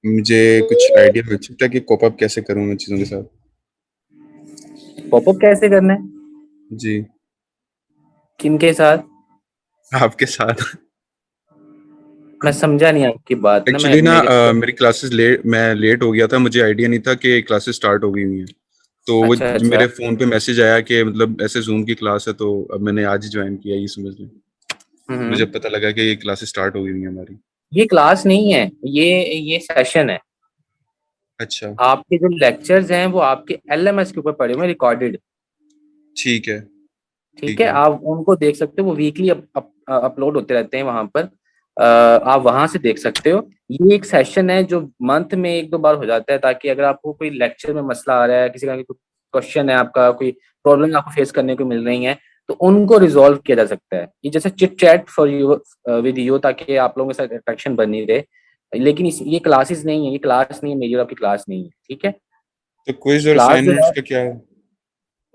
मुझे कुछ आइडिया मिल सकता है कि कोप अप कैसे करूँ इन चीज़ों के साथ? पॉपअप कैसे करना है? जी किन के साथ? आपके साथ। मैं समझा नहीं आपकी बात ना, मैं एक्चुअली ना मेरे मेरी क्लासेस मैं लेट हो गया था, मुझे आइडिया नहीं था कि क्लासेस स्टार्ट हो गई हुई हैं, तो वो अच्छा अच्छा। मेरे फ़ोन पे मैसेज आया कि मतलब ऐसे जूम की क्लास है, तो अब मैंने आज ही ज्वाइन किया, ये समझ लें। मुझे पता लगा कि ये क्लासेस स्टार्ट हो गई हुई हैं हमारी। ये क्लास नहीं है, ये सेशन है। अच्छा आपके जो लेक्चर्स हैं वो आपके एलएमएस के ऊपर पड़े हुए हैं रिकॉर्डेड। ठीक है ठीक ठीक है, है। आप उनको देख सकते हो, वो वीकली अपलोड होते रहते हैं वहां पर। आप वहां से देख सकते हो। ये एक सेशन है जो मंथ में 1-2 बार हो जाता है, ताकि अगर आपको कोई लेक्चर में मसला आ रहा है, किसी का कोई क्वेश्चन है, आपका कोई प्रॉब्लम आपको फेस करने को मिल रही है, तो उनको रिजॉल्व किया जा सकता है। ये जैसे chit chat for you with you, ताकि आप लोगों के साथ अट्रैक्शन बनी रहे। लेकिन ये क्लासेस नहीं है, ये क्लास नहीं है मेरी और आपकी क्लास नहीं है, ठीक है। तो क्विज और क्लास जो असाइनमेंट्स है का क्या है?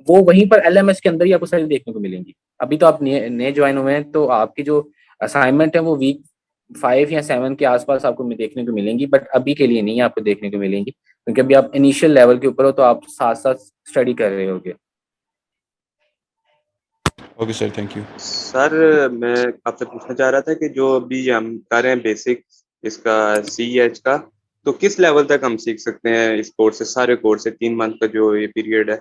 वो वहीं पर एलएमएस के अंदर ही आपको सारी देखने को मिलेंगी। अभी तो आप नए ज्वाइन हुए हैं, तो आपकी जो असाइनमेंट है वो वीक 5 या 7 के आसपास आपको देखने को मिलेंगी, बट अभी के लिए नहीं आपको देखने को मिलेंगी, क्योंकि अभी आप इनिशियल लेवल के ऊपर हो, तो आप साथ साथ स्टडी कर रहे होगे। Okay sir, thank you. Sir मैं आपसे पूछना चाह रहा था कि जो अभी हम कर रहे हैं बेसिक इसका CH का, तो किस लेवल तक हम सीख सकते हैं इस कोर्स से, सारे कोर्स से 3 मंथ का जो ये पीरियड है?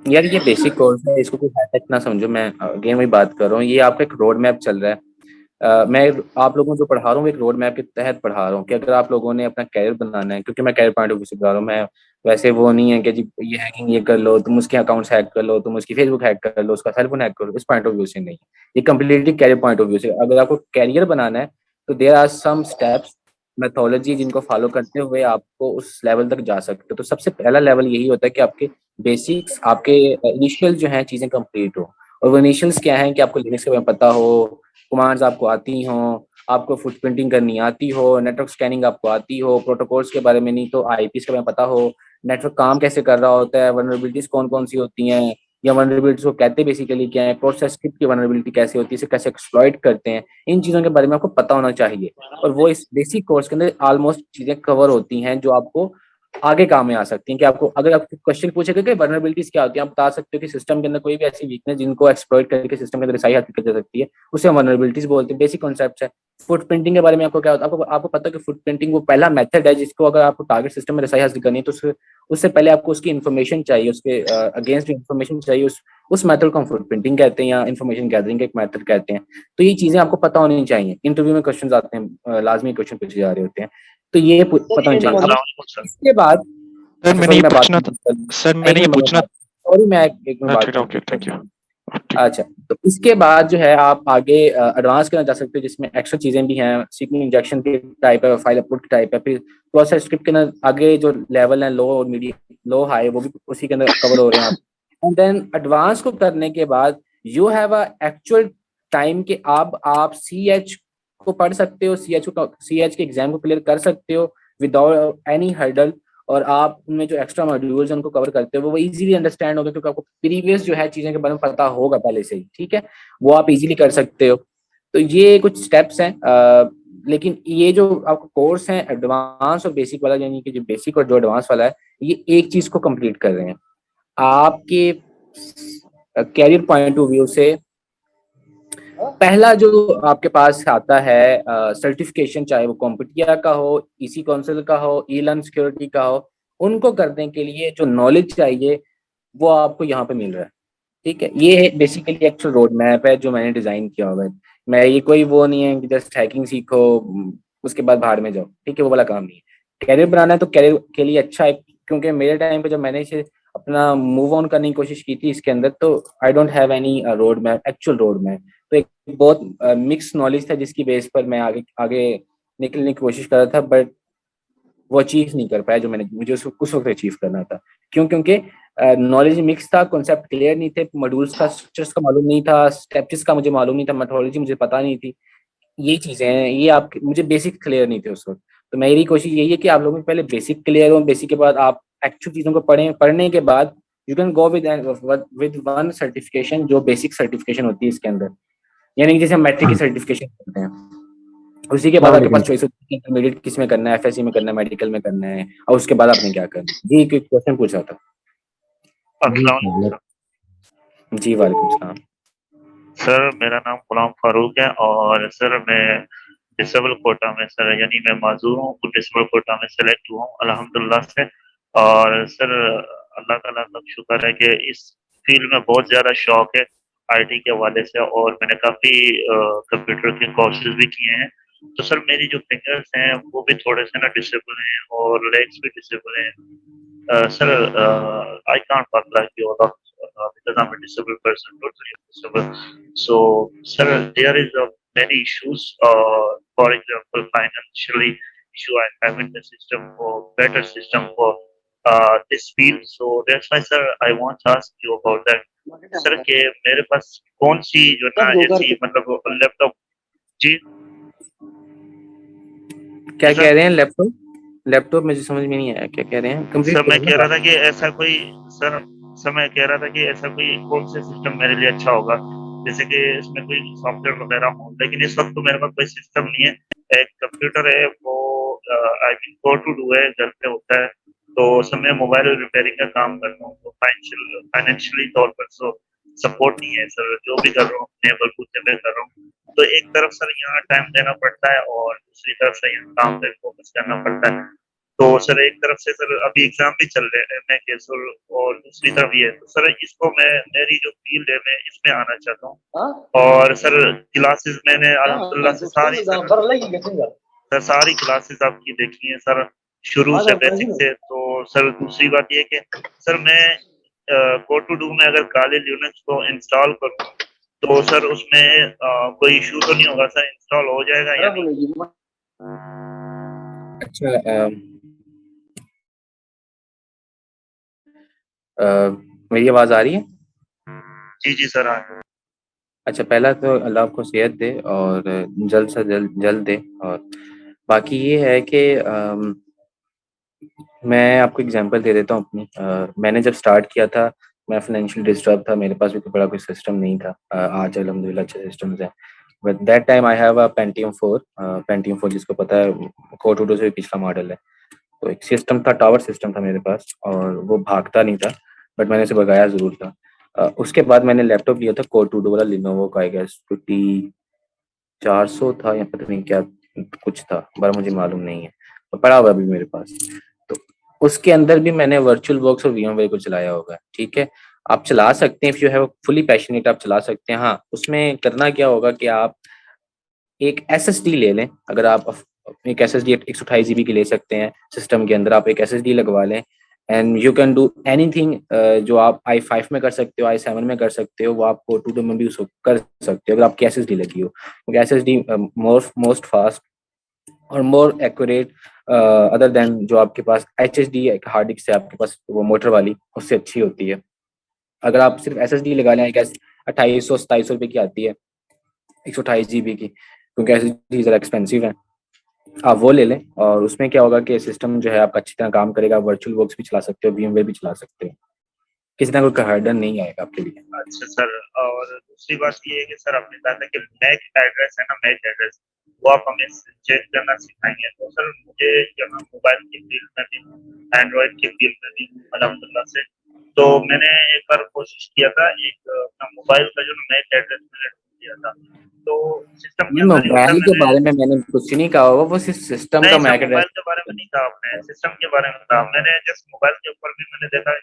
यार ये बेसिक कोर्स है, इसको कोई हाईटेक ना समझो। मैं अगेन वही बात कर रहा हूँ, ये आपका एक रोड मैप चल रहा है। मैं आप लोगों को जो पढ़ा रहा हूँ एक रोड मैप के तहत पढ़ा रहा हूँ, कि अगर आप लोगों ने अपना कैरियर बनाना है, क्योंकि मैं कैरियर पॉइंट ऑफ व्यू से पढ़ा रहा हूँ। मैं वैसे वो नहीं है कि जी ये हैकिंग ये कर लो, तुम उसके अकाउंट्स हैक कर लो, तुम उसकी फेसबुक हैक कर लो, उसका सेलफोन हैक कर लो, इस पॉइंट ऑफ व्यू से नहीं। ये completely career point of view से, अगर आपको कैरियर बनाना है तो there are some steps, methodology, जिनको फॉलो करते हुए आपको उस लेवल तक जा सकते हो। तो सबसे पहला लेवल यही होता है कि आपके बेसिक्स, आपके इनिशियल जो है चीजें कंप्लीट हो। और वो इनिशियल्स क्या है कि आपको लिनक्स के बारे में पता हो, कमांड्स आपको आती हो, आपको फुटप्रिंटिंग करनी आती हो, नेटवर्क स्कैनिंग आपको आती हो, प्रोटोकॉल्स के बारे में नहीं तो आईपीस के बारे में पता हो, नेटवर्क काम कैसे कर रहा होता है, वनरेबिलिटीज कौन कौन सी होती हैं, या वनरेबिलिटीज को कहते बेसिकली क्या है, प्रोसेस स्क्रिप्ट की वनरेबिलिटी कैसे होती है, इसे कैसे एक्सप्लॉइट करते हैं, इन चीज़ों के बारे में आपको पता होना चाहिए। और वो इस बेसिक कोर्स के अंदर ऑलमोस्ट चीज़ें कवर होती हैं जो आपको आगे काम में आ सकती हैं। कि आपको अगर आपको क्वेश्चन पूछेगा कि वनरेबिलिटीज क्या होती है, आप बता सकते हो कि सिस्टम के अंदर कोई भी ऐसी वीकनेस जिनको एक्सप्लॉइट करके सिस्टम के अंदर सही हासिल की जा सकती है, उसे हम वनरेबिलिटीज बोलते हैं। बेसिक कॉन्सेप्ट है। फुटप्रिंटिंग के बारे में आपको क्या होता है, आपको पता है कि फुटप्रिंटिंग वो पहला मेथड है जिसको अगर आपको टारगेट सिस्टम में रसाई हासिल करनी है, तो उससे पहले आपको उसकी इन्फॉर्मेशन चाहिए, उसके अगेंस्ट इन्फॉर्मेशन चाहिए, उस मेथड को हम फुटप्रिंटिंग कहते हैं, या इन्फॉर्मेशन गैदरिंग का एक मेथड कहते हैं। तो ये चीजें आपको पता होनी चाहिए। इंटरव्यू में क्वेश्चन आते हैं, लाजमी क्वेश्चन पूछे जा रहे होते हैं, तो ये पता होना चाहिए। इसके बाद सर मैंने ये पूछना था, सर मैंने ये पूछना, सॉरी मैं एक मिनट बात, ओके थैंक यू। अच्छा, तो इसके बाद जो है आप आगे एडवांस करना जा सकते हो, जिसमें एक्स्ट्रा चीजें भी हैं, सीक्वेंस इंजेक्शन की टाइप है, फाइल अपलोड की टाइप है, फिर प्रोसेस स्क्रिप्ट के अंदर आगे जो लेवल है, लो और मीडियम, लो हाई, वो भी उसी के अंदर कवर हो रहे हैं आप। एंड देन एडवांस को करने के बाद you have a actual time कि आप CH को पढ़ सकते हो, CH के एग्जाम को क्लियर कर सकते हो विदाउट एनी हर्डल। और आप उनमें जो एक्स्ट्रा मॉड्यूल्स उनको कवर करते हो वो इजीली अंडरस्टैंड होगा, क्योंकि आपको प्रीवियस जो है चीज़ों के बारे में पता होगा पहले से ही, ठीक है। वो आप इजीली कर सकते हो। तो ये कुछ स्टेप्स हैं। लेकिन ये जो आपका कोर्स है एडवांस और बेसिक वाला, यानी कि जो बेसिक और जो एडवांस वाला है, ये एक चीज़ को कंप्लीट कर रहे हैं। आपके कैरियर पॉइंट ऑफ व्यू से पहला जो आपके पास आता है सर्टिफिकेशन, चाहे वो कॉम्पिटिया का हो, इसी काउंसिल का हो, ई-लर्न सिक्योरिटी का हो, उनको करने के लिए जो नॉलेज चाहिए वो आपको यहाँ पे मिल रहा है, ठीक है। ये बेसिकली एक्चुअल रोड मैप है जो मैंने डिजाइन किया हुआ है। मैं ये कोई वो नहीं है कि जस्ट हैकिंग सीखो उसके बाद भाड़ में जाओ, ठीक है, वो वाला काम नहीं है। कैरियर बनाना है तो कैरियर के लिए अच्छा है, क्योंकि मेरे टाइम पे जब मैंने इसे अपना मूव ऑन करने की कोशिश की थी इसके अंदर, तो I don't have any road map, actual road map. तो एक बहुत मिक्स नॉलेज था जिसकी बेस पर मैं आगे आगे निकलने की कोशिश कर रहा था, बट वो अचीव नहीं कर पाया जो मैंने मुझे उस वक्त अचीव करना था। क्यों? क्योंकि नॉलेज मिक्स था, कॉन्सेप्ट क्लियर नहीं थे, मॉड्यूल्स का स्ट्रक्चर्स का मालूम नहीं था, स्टेप्स का मुझे मालूम नहीं था, मेथोडोलॉजी मुझे पता नहीं थी। ये चीजें हैं, ये आप मुझे बेसिक क्लियर नहीं थे उस वक्त। तो मेरी कोशिश यही है कि आप लोगों को पहले बेसिक क्लियर हो, बेसिक के बाद आप एक्चुअल चीजों को पढ़ें, पढ़ने के बाद you can go with one certification जो बेसिक सर्टिफिकेशन होती है इसके अंदर, यानी कि जैसे हम मैट्रिक की सर्टिफिकेशन करते हैं, उसी के बाद आपके पास चॉइस होती है इंटरमीडिएट किस में करना है, FSC में करना है, मेडिकल में करना है, और उसके बाद आपने क्या करना है। जी एक क्वेश्चन पूछा था। जी वालेकुम सलाम। सर मेरा नाम गुलाम फारूक है और सर मैं डिसेबल कोटा में सर यानी मैं माजूर हूँ, डिसेबल कोटा में सेलेक्ट हुआ हूँ अल्हम्दुलिल्लाह से। और सर अल्लाह ताला का शुक्र है कि इस फील्ड में बहुत ज़्यादा शौक है IT के हवाले से, और मैंने काफ़ी कंप्यूटर के कोर्सेज भी किए हैं। तो सर मेरी जो फिंगर्स हैं वो भी थोड़े से ना डिसेबल हैं और लेग्स भी डिसेबल हैं। Sir I can't work like you because I'm a disabled person, totally disabled. So, sir, there is a many issues. For example, financially issue I have in the system for better system for this field. So that's why, sir, I want to ask you about that. Sir के मेरे पास कौन सी जो ना ऐसी मतलब लैपटॉप जी क्या सर कह रहे हैं? लैपटॉप मुझे समझ में नहीं आया, क्या कह रहे हैं? कंप्लीट सर मैं करो कह ना रहा था कि ऐसा कोई सर सर मैं कह रहा था कि ऐसा कोई कौन सा सिस्टम मेरे लिए अच्छा होगा, जैसे कि इसमें कोई सॉफ्टवेयर वगैरह हो, लेकिन इस वक्त तो मेरे पास कोई सिस्टम नहीं है। एक कंप्यूटर है वो I mean go to do है, घर पे होता है, तो उसमें मैं मोबाइल रिपेयरिंग का काम करता हूँ, तो फाइनेंशियली तौर पर सपोर्ट नहीं है सर, जो भी कर रहा हूँ अपने बलबूते पे कर रहा हूँ। तो एक तरफ सर यहाँ टाइम देना पड़ता है और दूसरी तरफ से यहाँ काम पे फोकस करना पड़ता है। तो सर एक तरफ से सर अभी एग्जाम भी चल रहे हैं मैं केस, और दूसरी तरफ ये है, तो सर इसको मैं मेरी जो फील्ड है मैं इसमें आना चाहता हूँ। और सर क्लासेस मैंने अल्हम्दुलिल्लाह से सर सारी क्लासेस आपकी देखी है सर, शुरू से बेसिक से। तो सर दूसरी बात ये कि सर मैं गो टू डू में अगर काली लिनक्स को इंस्टॉल करूँ तो सर उसमें कोई इशू तो नहीं होगा सर, इंस्टॉल हो जाएगा या नहीं? अच्छा, मेरी आवाज आ रही है? जी जी सर हाँ। अच्छा, पहला तो अल्लाह आपको सेहत दे और जल्द से जल्द दे। और बाकी ये है कि मैं आपको एग्जांपल दे देता हूँ अपनी। मैंने जब स्टार्ट किया था मैं फाइनेंशियल डिस्टर्ब था, मेरे पास भी कोई बड़ा कोई सिस्टम नहीं था। आज अल्हम्दुलिल्लाह अच्छे सिस्टम्स हैं। But that time I have a Pentium 4 जिसको पता है कोर 2 से भी पिछला मॉडल है। तो एक सिस्टम था, टावर सिस्टम था मेरे पास, और वो भागता नहीं था, बट मैंने उसे भगाया ज़रूर था। उसके बाद मैंने लैपटॉप लिया था कोर 2 वाला, लिनोवो का, आई गेस 400 था या पता नहीं क्या कुछ था, पर मुझे मालूम नहीं है, तो पड़ा हुआ अभी मेरे पास। तो उसके अंदर भी मैंने वर्चुअल बॉक्स और VMware को चलाया होगा। ठीक है, आप चला सकते हैं, if you have fully passionate आप चला सकते हैं। हाँ, उसमें करना क्या होगा कि आप एक SSD ले लें। अगर आप एक SSD 128 GB की ले सकते हैं, सिस्टम के अंदर आप एक SSD लगवा लें, and you can do anything. जो आप i5 में कर सकते हो, i7 में कर सकते हो, वो आप कोर 2 में भी उसको कर सकते हो अगर आपकी SSD लगी हो, क्योंकि SSD मोस्ट फास्ट और मोर एक्यूरेट अदर देन जो आपके पास HDD एक हार्ड डिस्क है आपके पास, वो मोटर वाली, उससे अच्छी होती है। अगर आप सिर्फ SSD लगा लें, एक 2800-2700 रुपये की आती है 128 GB की, क्योंकि SSD ज़रा एक्सपेंसिव है, आप वो ले लें। और उसमें क्या होगा कि सिस्टम जो है आपका अच्छी तरह काम करेगा, वर्चुअल बॉक्स भी चला सकते हो, VMware भी चला सकते हो, किसी तरह कोई हर्डन नहीं आएगा आपके लिए। अच्छा सर, और दूसरी बात ये है कि सर आपने कहा था कि मैक एड्रेस है ना, मैक एड्रेस वो आप हमें चेक करना सिखाएंगे। तो सर मुझे जो ना मोबाइल की फील्ड में भी एंड्रॉइड की फील्ड में भी अल्हम्दुलिल्लाह से, तो मैंने एक बार कोशिश किया था, एक अपना मोबाइल का जो ना मैक एड्रेस मैंने ढूंढ दिया था, तो सिस्टम के अंदर ही होता मोबाइल है। के बारे में मैंने कुछ नहीं कहा होगा, वो सिस्टम का नहीं सर मैक एड्रेस। मोबाइल के बारे में नहीं कहा आपने, सिस्टम के बारे में कहा मैंने, जस्ट मोबाइल के ऊपर भी मैंने देखा,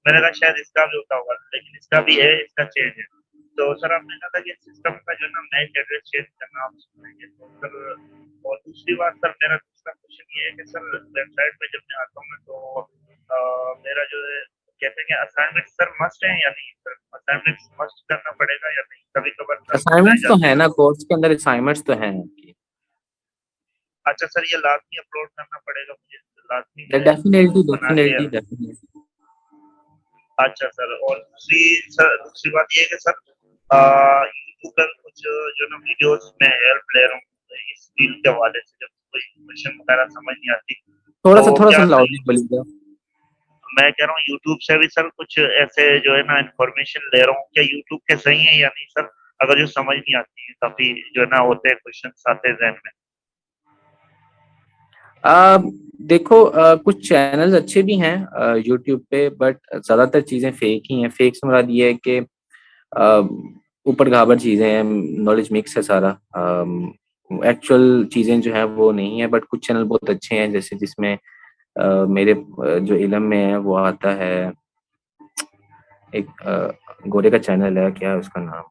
मैंने कहा शायद इसका भी होता होगा, लेकिन इसका भी है, इसका चेंज है। तो सर आपने कहा था कि सिस्टम का जो ना मैक एड्रेस चेंज करना आप सिखाएंगे, तो सर और दूसरी बात सर मेरा दूसरा क्वेश्चन ये है कि सर वेबसाइट पे जब मैं आता हूँ तो मेरा जो है कहते हैं कि असाइनमेंट सर मस्ट है या नहीं, सर असाइनमेंट मस्ट करना पड़ेगा या नहीं, कभी कभार असाइनमेंट्स तो है ना, कोर्स के अंदर असाइनमेंट्स तो हैं। अच्छा सर ये लाजमी अपलोड करना पड़ेगा मुझे, लाजमी है डेफिनेटली बना के? Definitely definitely. अच्छा सर, और दूसरी बात ये है कि सर यूट्यूब पर कुछ जो ना वीडियोस में हेल्प ले रहा हूँ इस फील्ड के हवाले से, जब कोई क्वेश्चन वगैरह समझ नहीं आती थोड़ा तो सा क्या लाउडली बोलिएगा। मैं कह रहा हूँ यूट्यूब से भी सर कुछ ऐसे जो है ना इन्फॉर्मेशन ले रहा हूँ, क्या यूट्यूब के सही है या नहीं सर, अगर जो समझ नहीं आती है, काफी जो है ना होते हैं क्वेश्चन आते हैं जहन में? देखो, कुछ चैनल्स अच्छे भी हैं यूट्यूब पे, बट ज़्यादातर चीज़ें फेक ही हैं। फेक से मुराद ये है कि ऊपर घाबर चीज़ें हैं, नॉलेज मिक्स है सारा, एक्चुअल चीज़ें जो हैं वो नहीं है। बट कुछ चैनल बहुत अच्छे हैं, जैसे जिसमें मेरे जो इल्म में है वो आता है, एक गोरे का चैनल है, क्या है उसका नाम,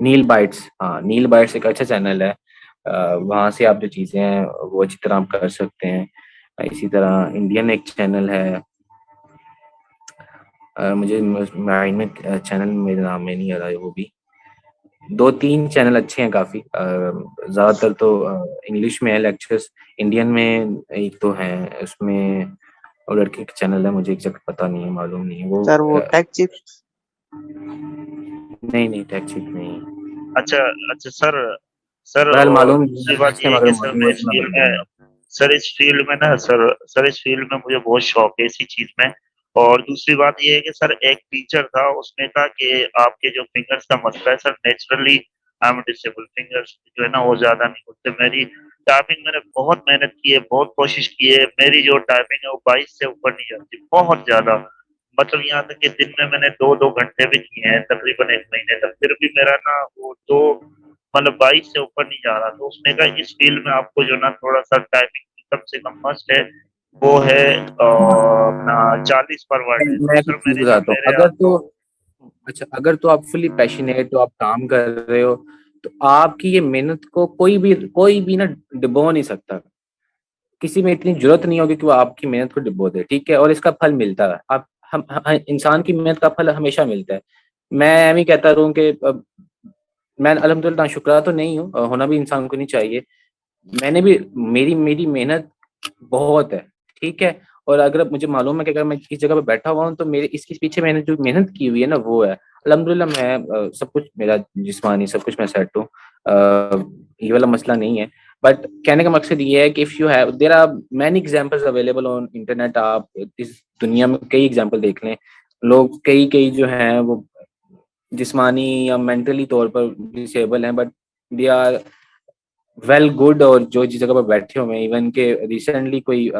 नील बाइट्स। हाँ, नील बाइट्स एक अच्छा चैनल है, वहाँ से आप जो चीज़ें हैं वो अच्छी तरह आप कर सकते हैं। इसी तरह इंडियन एक चैनल है, मुझे माइंड में चैनल मेरे नाम में नहीं आ रहा है वो भी, 2-3 चैनल अच्छे हैं काफी, ज्यादातर तो इंग्लिश में है लेक्चर्स, इंडियन में एक तो है, उसमें और लड़की का चैनल है, मुझे एग्जैक्ट पता नहीं है, मालूम नहीं है वो। सर वो टेक चिप्स? नहीं टेक चिप नहीं। अच्छा अच्छा सर, सर बहरहाल और मालूम दूसरी बात ये है मगर कि सर मालूम मैं है इस तो मैं फील्ड बता में, दूंगा। सर इस फील्ड में ना सर इस फील्ड में मुझे बहुत शौक है इसी चीज में। और दूसरी बात ये है कि सर एक टीचर था, उसने कहा कि आपके जो फिंगर्स का मसला है sir, naturally I am disable, fingers जो है ना वो ज्यादा नहीं होते। मेरी टाइपिंग मैंने बहुत मेहनत की है, बहुत कोशिश की है, मेरी जो टाइपिंग है वो 22 से ऊपर नहीं जाती, बहुत ज्यादा। मतलब यहाँ तक कि दिन में मैंने 2-2 घंटे भी किए हैं तकरीबन 1 महीने तक, फिर भी मेरा ना वो दो मतलब 22 से ऊपर नहीं जा रहा। तो उसने कहा इस फील्ड में आपको जो ना थोड़ा सा टाइपिंग कम से कम मस्ट है, वो है अपना 40 पर वर्ड है। तो मैं कुछ सर चीज मैंने ना बताता हूँ, मेरे अगर तो अच्छा, अगर तो आप फुली पैशनेट हो, आप काम कर रहे हो, तो आपकी ये मेहनत को कोई भी ना डिबो नहीं सकता। किसी में इतनी जरूरत नहीं होगी कि वो आपकी मेहनत को डिबो दे, ठीक है, और इसका फल मिलता है। आप हम इंसान की मेहनत का फल हमेशा मिलता है। मैं एम ही कहता रहूँ कि मैं अल्हम्दुलिल्लाह शुक्रा तो नहीं हूँ, होना भी इंसान को नहीं चाहिए। मैंने भी मेरी मेरी मेहनत बहुत है, ठीक है, और अगर मुझे मालूम है कि अगर मैं इस जगह पे बैठा हुआ हूँ तो मेरे इसके पीछे मैंने जो मेहनत की हुई है ना वो है। अल्हम्दुलिल्लाह मैं सब कुछ मेरा जिस्मानी सब कुछ मैं सेट हूँ, ये वाला मसला नहीं है। बट कहने का मकसद ये है कि if you have, there are many examples available on internet. आप इस दुनिया में कई एग्जांपल देख लें, लोग कई कई जो हैं वो जिस्मानी या मेंटली तौर पर डिसेबल हैं, but they are well good, और जो जिस जगह पर बैठे हुए हैं, इवन के रिसेंटली कोई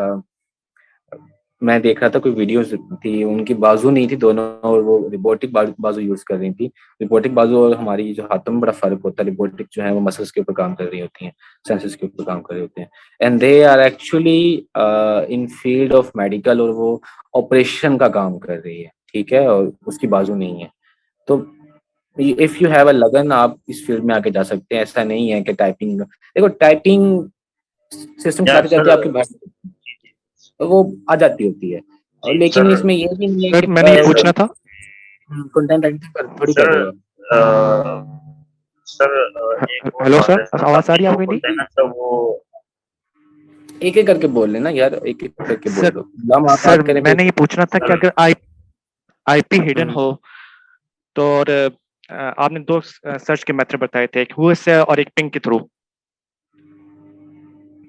मैं देख रहा था कोई वीडियोस थी, उनकी बाजू नहीं थी दोनों, और वो रिबोटिक बाजू यूज कर रही थी। रिबोटिक बाजू और हमारी जो हाथों में बड़ा फर्क होता है, रिबोटिक जो है वो मसल्स के ऊपर काम कर रही होती हैं, सेंसर्स के ऊपर काम कर रहे होते हैं, and they are actually in field of medical, और वो ऑपरेशन का काम कर रही है, ठीक है, और उसकी बाजू नहीं है। तो इफ यू हैव अ लगन, आप इस फील्ड में आके जा सकते हैं। ऐसा नहीं है कि टाइपिंग, देखो टाइपिंग सिस्टम यार चलाते चलाते सर आपकी भाषा वो आ जाती होती है, और जी लेकिन सर, इसमें ये भी नहीं है सर कि मैंने ये पूछना था। कंटेंट राइटिंग थोड़ी कर सर रहे हो। सर एक और हेलो बात सर, है सर, आवाज आ अभी रही है जो आपको मेरी? होते हैं ना सर वो एक एक करके बोल लेना यार, एक एक करके बोल सर दो, हम आप सर बात करें फिर। मैंने ये पूछना था कि सर अगर आईपी हिडन हो तो, और आपने दो सर्च के मेथड बताए थे, एक हुए से और एक पिंग के थ्रू।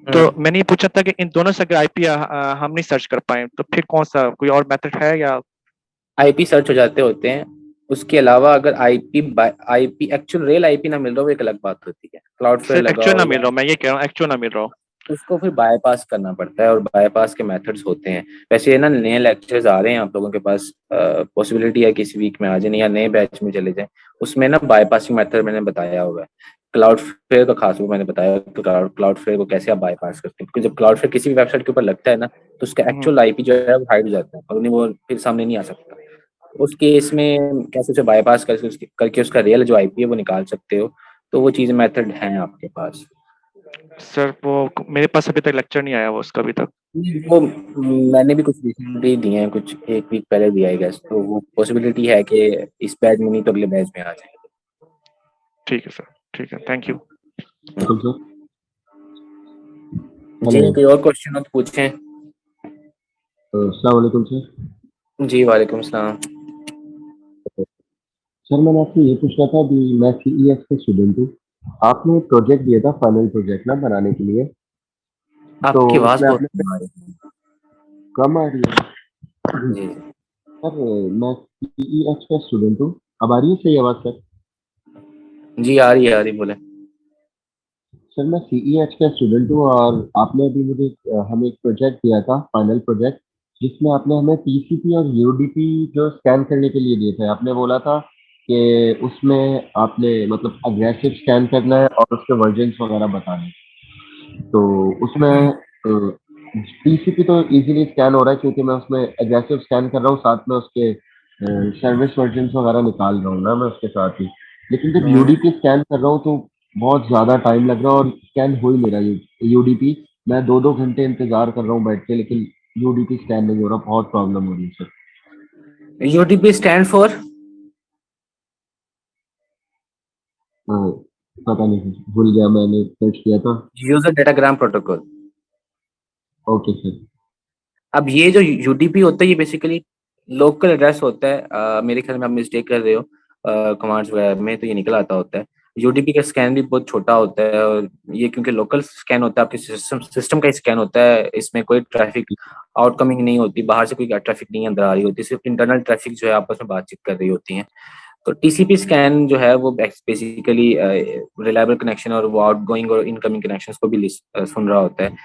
तो मैंने ये पूछा था कि इन दोनों से अगर आईपी हम नहीं सर्च कर पाए तो फिर कौन सा कोई और मेथड है या? आईपी सर्च हो जाते होते हैं, उसके अलावा अगर आईपी एक्चुअल रियल आईपी ना मिल रहा हो, वो एक अलग बात होती है। क्लाउडफ्लेयर सर एक्चुअल लगाओ ना मिल या रहा हूँ, मैं ये कह रहा हूँ एक्चुअल ना मिल रहा हूँ। उसको फिर बाईपास करना पड़ता है, और बाईपास के मेथड्स होते हैं। वैसे ना नए लेक्चर्स आ रहे हैं आप लोगों के पास, पॉसिबिलिटी है किसी वीक में आ जाए या नए बैच में चले जाएं, उसमें ना बाईपासिंग मेथड मैंने बताया हुआ है। क्लाउडफ्लेयर का खास वो मैंने बताया कि क्लाउडफ्लेयर को कैसे आप बाईपास करते हैं, क्योंकि जब क्लाउडफ्लेयर किसी भी वेबसाइट के ऊपर लगता है ना, तो उसका एक्चुअल आईपी जो है वो हाइड हो जाता है, और उन्हें वो फिर सामने नहीं आ सकता। उस केस में कैसे उसे बाईपास करके उसका रियल जो आईपी है वो निकाल सकते हो। तो वो चीज मेथड है आपके पास। सर वो मेरे पास अभी तक लेक्चर नहीं आया वो उसका अभी तक। वो मैंने भी कुछ रिसेंटली दिए हैं, कुछ एक वीक पहले दिया है गैस, तो वो पॉसिबिलिटी है कि इस बैच में नहीं तो अगले बैच में आ जाए। ठीक है सर, ठीक है, थैंक यू। जी कोई और क्वेश्चन हो तो पूछें। अस्सलाम वालेकुम सर। जी वालेकुम सलाम। सर मैंने आपसे ये पूछना था कि मैं CES के स्टूडेंट हूँ। आपने एक प्रोजेक्ट दिया था, फाइनल प्रोजेक्ट ना बनाने के लिए, तो आपकी आवाज उसमें बहुत आपने कम आ रही कम आ रही है। है। जी सर मैं CES का स्टूडेंट हूँ। अब आ रही है सही आवाज़ सर? जी आ रही है, आ रही, बोले। सर मैं CES का स्टूडेंट हूँ और आपने अभी मुझे हमें एक प्रोजेक्ट दिया था, फाइनल प्रोजेक्ट, जिसमें आपने हमें TCP और UDP जो स्कैन करने के लिए दिए थे। आपने बोला था कि उसमें आपने मतलब अग्रेसिव स्कैन करना है और उसके वर्जन्स वगैरह बताने हैं। तो उसमें TCP तो इजीली स्कैन हो रहा है क्योंकि मैं उसमें एग्रेसिव स्कैन कर रहा हूँ, साथ में उसके सर्विस वर्जन्स वगैरह निकाल रहा हूँ ना मैं उसके साथ ही। लेकिन जब UDP स्कैन कर रहा हूँ तो बहुत ज़्यादा टाइम लग रहा है और स्कैन हो ही नहीं रहा UDP। मैं 2-2 घंटे इंतजार कर रहा हूँ बैठ के, लेकिन UDP स्कैन नहीं हो रहा। बहुत प्रॉब्लम हो रही है सर। यूडीपी स्टैंड फॉर पता नहीं, भूल गया, मैंने सर्च किया था। User datagram protocol. Okay sir. अब ये जो यूडीपी होता है ये बेसिकली लोकल एड्रेस होता है। मेरे ख्याल में आप मिस्टेक कर रहे हो कमांड्स वगैरह में, तो ये निकल आता होता है। यूडीपी का स्कैन भी बहुत छोटा होता है, और ये क्योंकि लोकल स्कैन होता है, आपके सिस्टम का स्कैन होता है, इसमें कोई ट्रैफिक आउटकमिंग नहीं होती, बाहर से कोई ट्रैफिक नहीं अंदर आ रही होती, सिर्फ इंटरनल ट्रैफिक जो है आपस में बातचीत कर रही होती है। तो टीसीपी स्कैन जो है वो बेसिकली रिलायबल कनेक्शन और वो आउटगोइंग और इनकमिंग कनेक्शंस को भी सुन रहा होता है।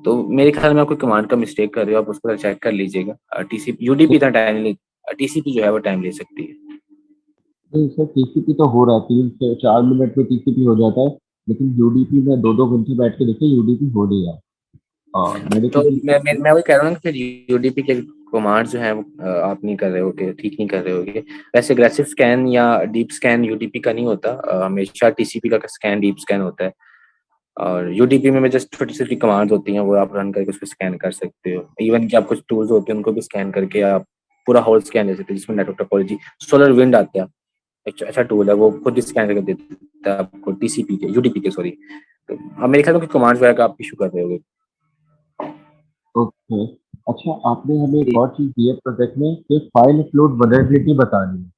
तो मेरे ख्याल में आप कोई कमांड का मिस्टेक कर रहे हो, आप उसको चेक कर लीजिएगा। टीसीपी यूडीपी इतना टाइम नहीं, टीसीपी जो है वो टाइम ले सकती है। नहीं सर, टीसीपी तो हो रहा है, 3 से 4 मिनट में टीसीपी हो जाता है, लेकिन यूडीपी में 2-2 घंटे बैठ के देखे, यूडीपी हो नहीं रहा। मेरे तो को मैं वही कह रहा हूँ कि फिर यूडीपी के कमांड जो है वो आप नहीं कर रहे होगे, ठीक नहीं कर रहे होगे। वैसे एग्रेसिव स्कैन या डीप स्कैन यूडीपी का नहीं होता, हमेशा टीसीपी का स्कैन डीप स्कैन होता है। और यूडीपी में जस्ट छोटी छोटी कमांड्स होती हैं, वो आप रन करके उसको स्कैन कर सकते हो। इवन कि आप कुछ टूल्स होते हैं उनको भी स्कैन करके आप पूरा होल स्कैन ले सकते हो, जिसमें नेटवर्क टोपोलॉजी सोलर विंड आता है, एक अच्छा टूल है, वो खुद ही स्कैन करके देता है आपको टीसीपी के यूडीपी के सॉरी। तो अब मेरे ख्याल में कमांड्स वगैरह का आप इशू कर रहे होगे। ओके। अच्छा, आपने हमें एक और चीज़ दी है प्रोजेक्ट में कि फाइल अपलोड वल्नरेबिलिटी बतानी है।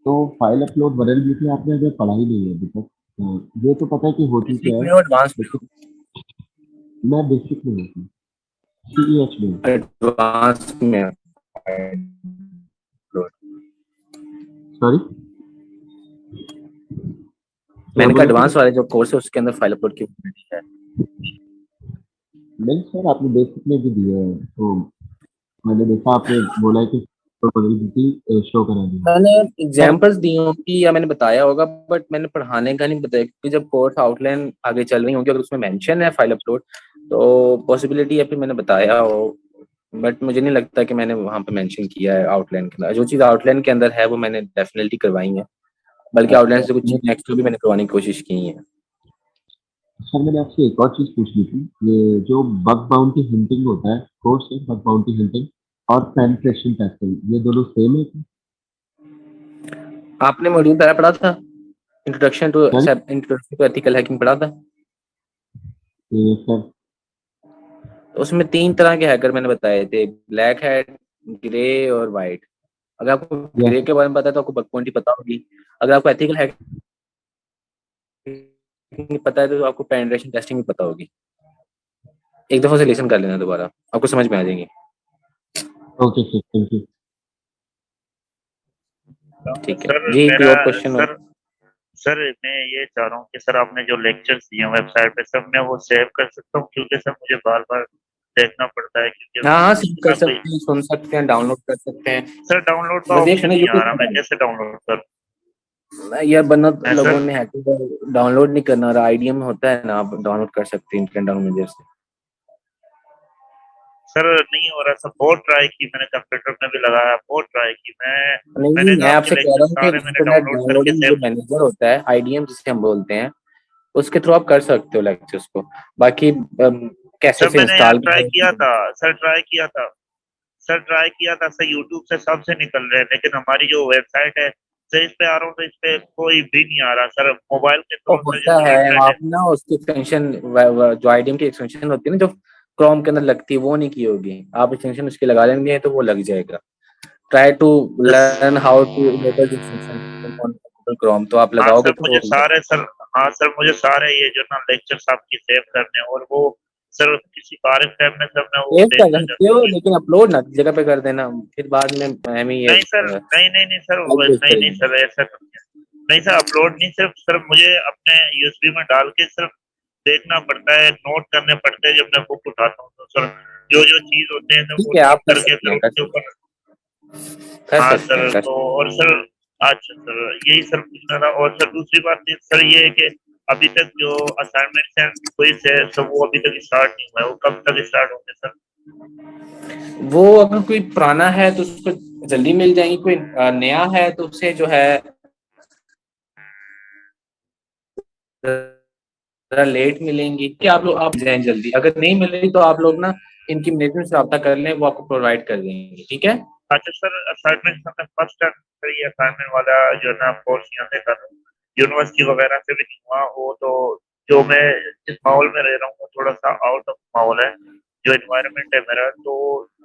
तो फाइल अपलोड वल्नरेबिलिटी आपने अगर पढ़ाई नहीं है अभी तक, ये तो पता है कि होती क्या बेसिक है। में और एडवांस में? मैं बेसिक में होती हूँ, सीईएच में। एडवांस में सॉरी, क्या मैंने कहा बोला सर? एडवांस वाले जो कोर्स है उसके अंदर फाइल अपलोड की है। नहीं सर, आपने बेसिक में भी दिया है, तो मैंने देखा आपने बोला है कि वल्नरेबिलिटी शो करा दी। मैंने एग्जांपल्स दी होंगी या मैंने बताया होगा, बट मैंने पढ़ाने का नहीं बताया, क्योंकि जब कोर्स आउटलाइन आगे चल रही होंगी अगर उसमें मेंशन है फाइल अपलोड तो पॉसिबिलिटी है फिर मैंने बताया हो, बट मुझे नहीं लगता कि मैंने वहां पे मेंशन किया है आउटलाइन के अंदर। जो चीज आउटलाइन के अंदर है वो मैंने डेफिनेटली करवाई है, बल्कि आउटलाइन से कुछ चीज नेक्स्ट भी मैंने करवाने की कोशिश की है। सर मैंने आपसे एक और चीज़ पूछनी थी, ये जो बग बाउंटी हिंटिंग होता है, कोर्स है बग बाउंटी हिंटिंग और पेनिट्रेशन टेस्टिंग, ये दोनों सेम है क्या? आपने मॉड्यूल पहला पढ़ा था इंट्रोडक्शन टू एथिकल हैकिंग पढ़ा था? सर तो उसमें 3 तरह के हैकर मैंने बताए थे, ब्लैक हैट, ग्रे और व्हाइट। अगर आपको ग्रे के बारे में पता है तो आपको बग बाउंटी पता होगी, अगर आपको एथिकल हैकिंग पता है तो आपको पेनिट्रेशन टेस्टिंग भी पता होगी। एक दफा से लेसन कर लेना दोबारा, आपको समझ में आ जाएंगी। Okay sir, thank you. ठीक है सर जी, कोई मेरा और क्वेश्चन हो? सर मैं ये चाह रहा हूँ कि सर आपने जो लेक्चर्स दिए हैं वेबसाइट पे सब मैं वो सेव कर सकता हूँ, क्योंकि सर मुझे बार बार देखना पड़ता है, क्योंकि हाँ सेव कर कोई सकते हैं, सुन सकते हैं, डाउनलोड कर सकते हैं। सर डाउनलोड का बस एक ऑप्शन ना नहीं आ रहा, मैं यूट्यूब कैसे डाउनलोड करूँ? यार बना मैं लोगों सर ने हैकर डाउनलोड नहीं करना रहा, आईडीएम में होता है ना, आप डाउनलोड कर सकते हैं इंटरनेट डाउनलोड से। सर नहीं हो रहा सर, बहुत ट्राई की मैंने, कंप्यूटर में भी लगाया, बहुत ट्राई की नहीं, मैंने तो मैं आपके आपसे कह लेक्चर रहा हूँ कि सारे मैंने इंटरनेट डाउनलोड करके डाउनलोडिंग जो सेव। मैनेजर होता है, आईडीएम जिसे हम बोलते हैं, उसके थ्रू आप कर सकते हो लेक्चर्स को। बाकी कैसे सर से मैंने यार इंस्टॉल ट्राई किया था, सर ट्राई किया था, सर ट्राई किया था सर, यूट्यूब से सबसे निकल रहे हैं, लेकिन हमारी जो वेबसाइट है सर इस पे आ रहा हूँ तो इस पे कोई भी नहीं आ रहा सर, मोबाइल के तो थ्रू सर होता जैसे है, वेबसाइट है। आप ना उसकी एक्सटेंशन जो आईडीएम की एक्सटेंशन होती है ना, जो क्रोम के अंदर लगती है, वो नहीं की होगी, आप एक्सटेंशन उसकी लगा लेंगे तो वो लग जाएगा। Try to learn how to enable extension Chrome, तो आप हाँ लगाओगे सर तो मुझे वो लग सारे सर, हाँ सर मुझे सारे ये जो ना लेक्चर्स आपकी सेव करने हैं, और वो सर किसी कार्य टैब में सर मैं वो सेव कर देखना सकते चाहता हो, हूँ। लेकिन अपलोड ना जगह पे कर देना, फिर बाद में हमें ये नहीं सर, नहीं सर यूज नहीं नहीं करेंगे। सर ऐसा नहीं सर, अपलोड नहीं, सिर्फ सर मुझे अपने यूएसबी में डाल के सिर्फ देखना पड़ता है, नोट करने पड़ते हैं जब मैं बुक उठाता हूँ तो सर जो जो चीज होते हैं तो ठीक वो है, नोट आप कर करके सकते फिर हैं, उसके ऊपर। कर हाँ सकते हैं, सर, कर तो सकते और सर अच्छा सर यही सर पूछना था, और सर दूसरी बात सर ये है कि अभी तक जो असाइनमेंट्स हैं क्विज है सब वो अभी तक स्टार्ट नहीं हुआ है, वो कब तक स्टार्ट होंगे सर? हैं। वो अगर कोई पुराना है तो उसको जल्दी मिल जाएंगी, कोई नया है तो उसे जो है जरा लेट मिलेंगी। कि आप लोग आप जाएं जल्दी, अगर नहीं मिलेगी तो आप लोग ना इनकी मैनेजमेंट से रब्ता कर लें, वो आपको प्रोवाइड कर देंगे, ठीक है? अच्छा सर, असाइनमेंट हमने फर्स्ट टाइम सर ये असाइनमेंट वाला जो है ना कोर्स यहाँ से कर रहा हूँ, यूनिवर्सिटी वगैरह से भी नहीं हुआ। वो तो जो मैं जिस माहौल में रह रहा हूँ वो थोड़ा सा आउट ऑफ माहौल है, जो एनवायरनमेंट है मेरा। तो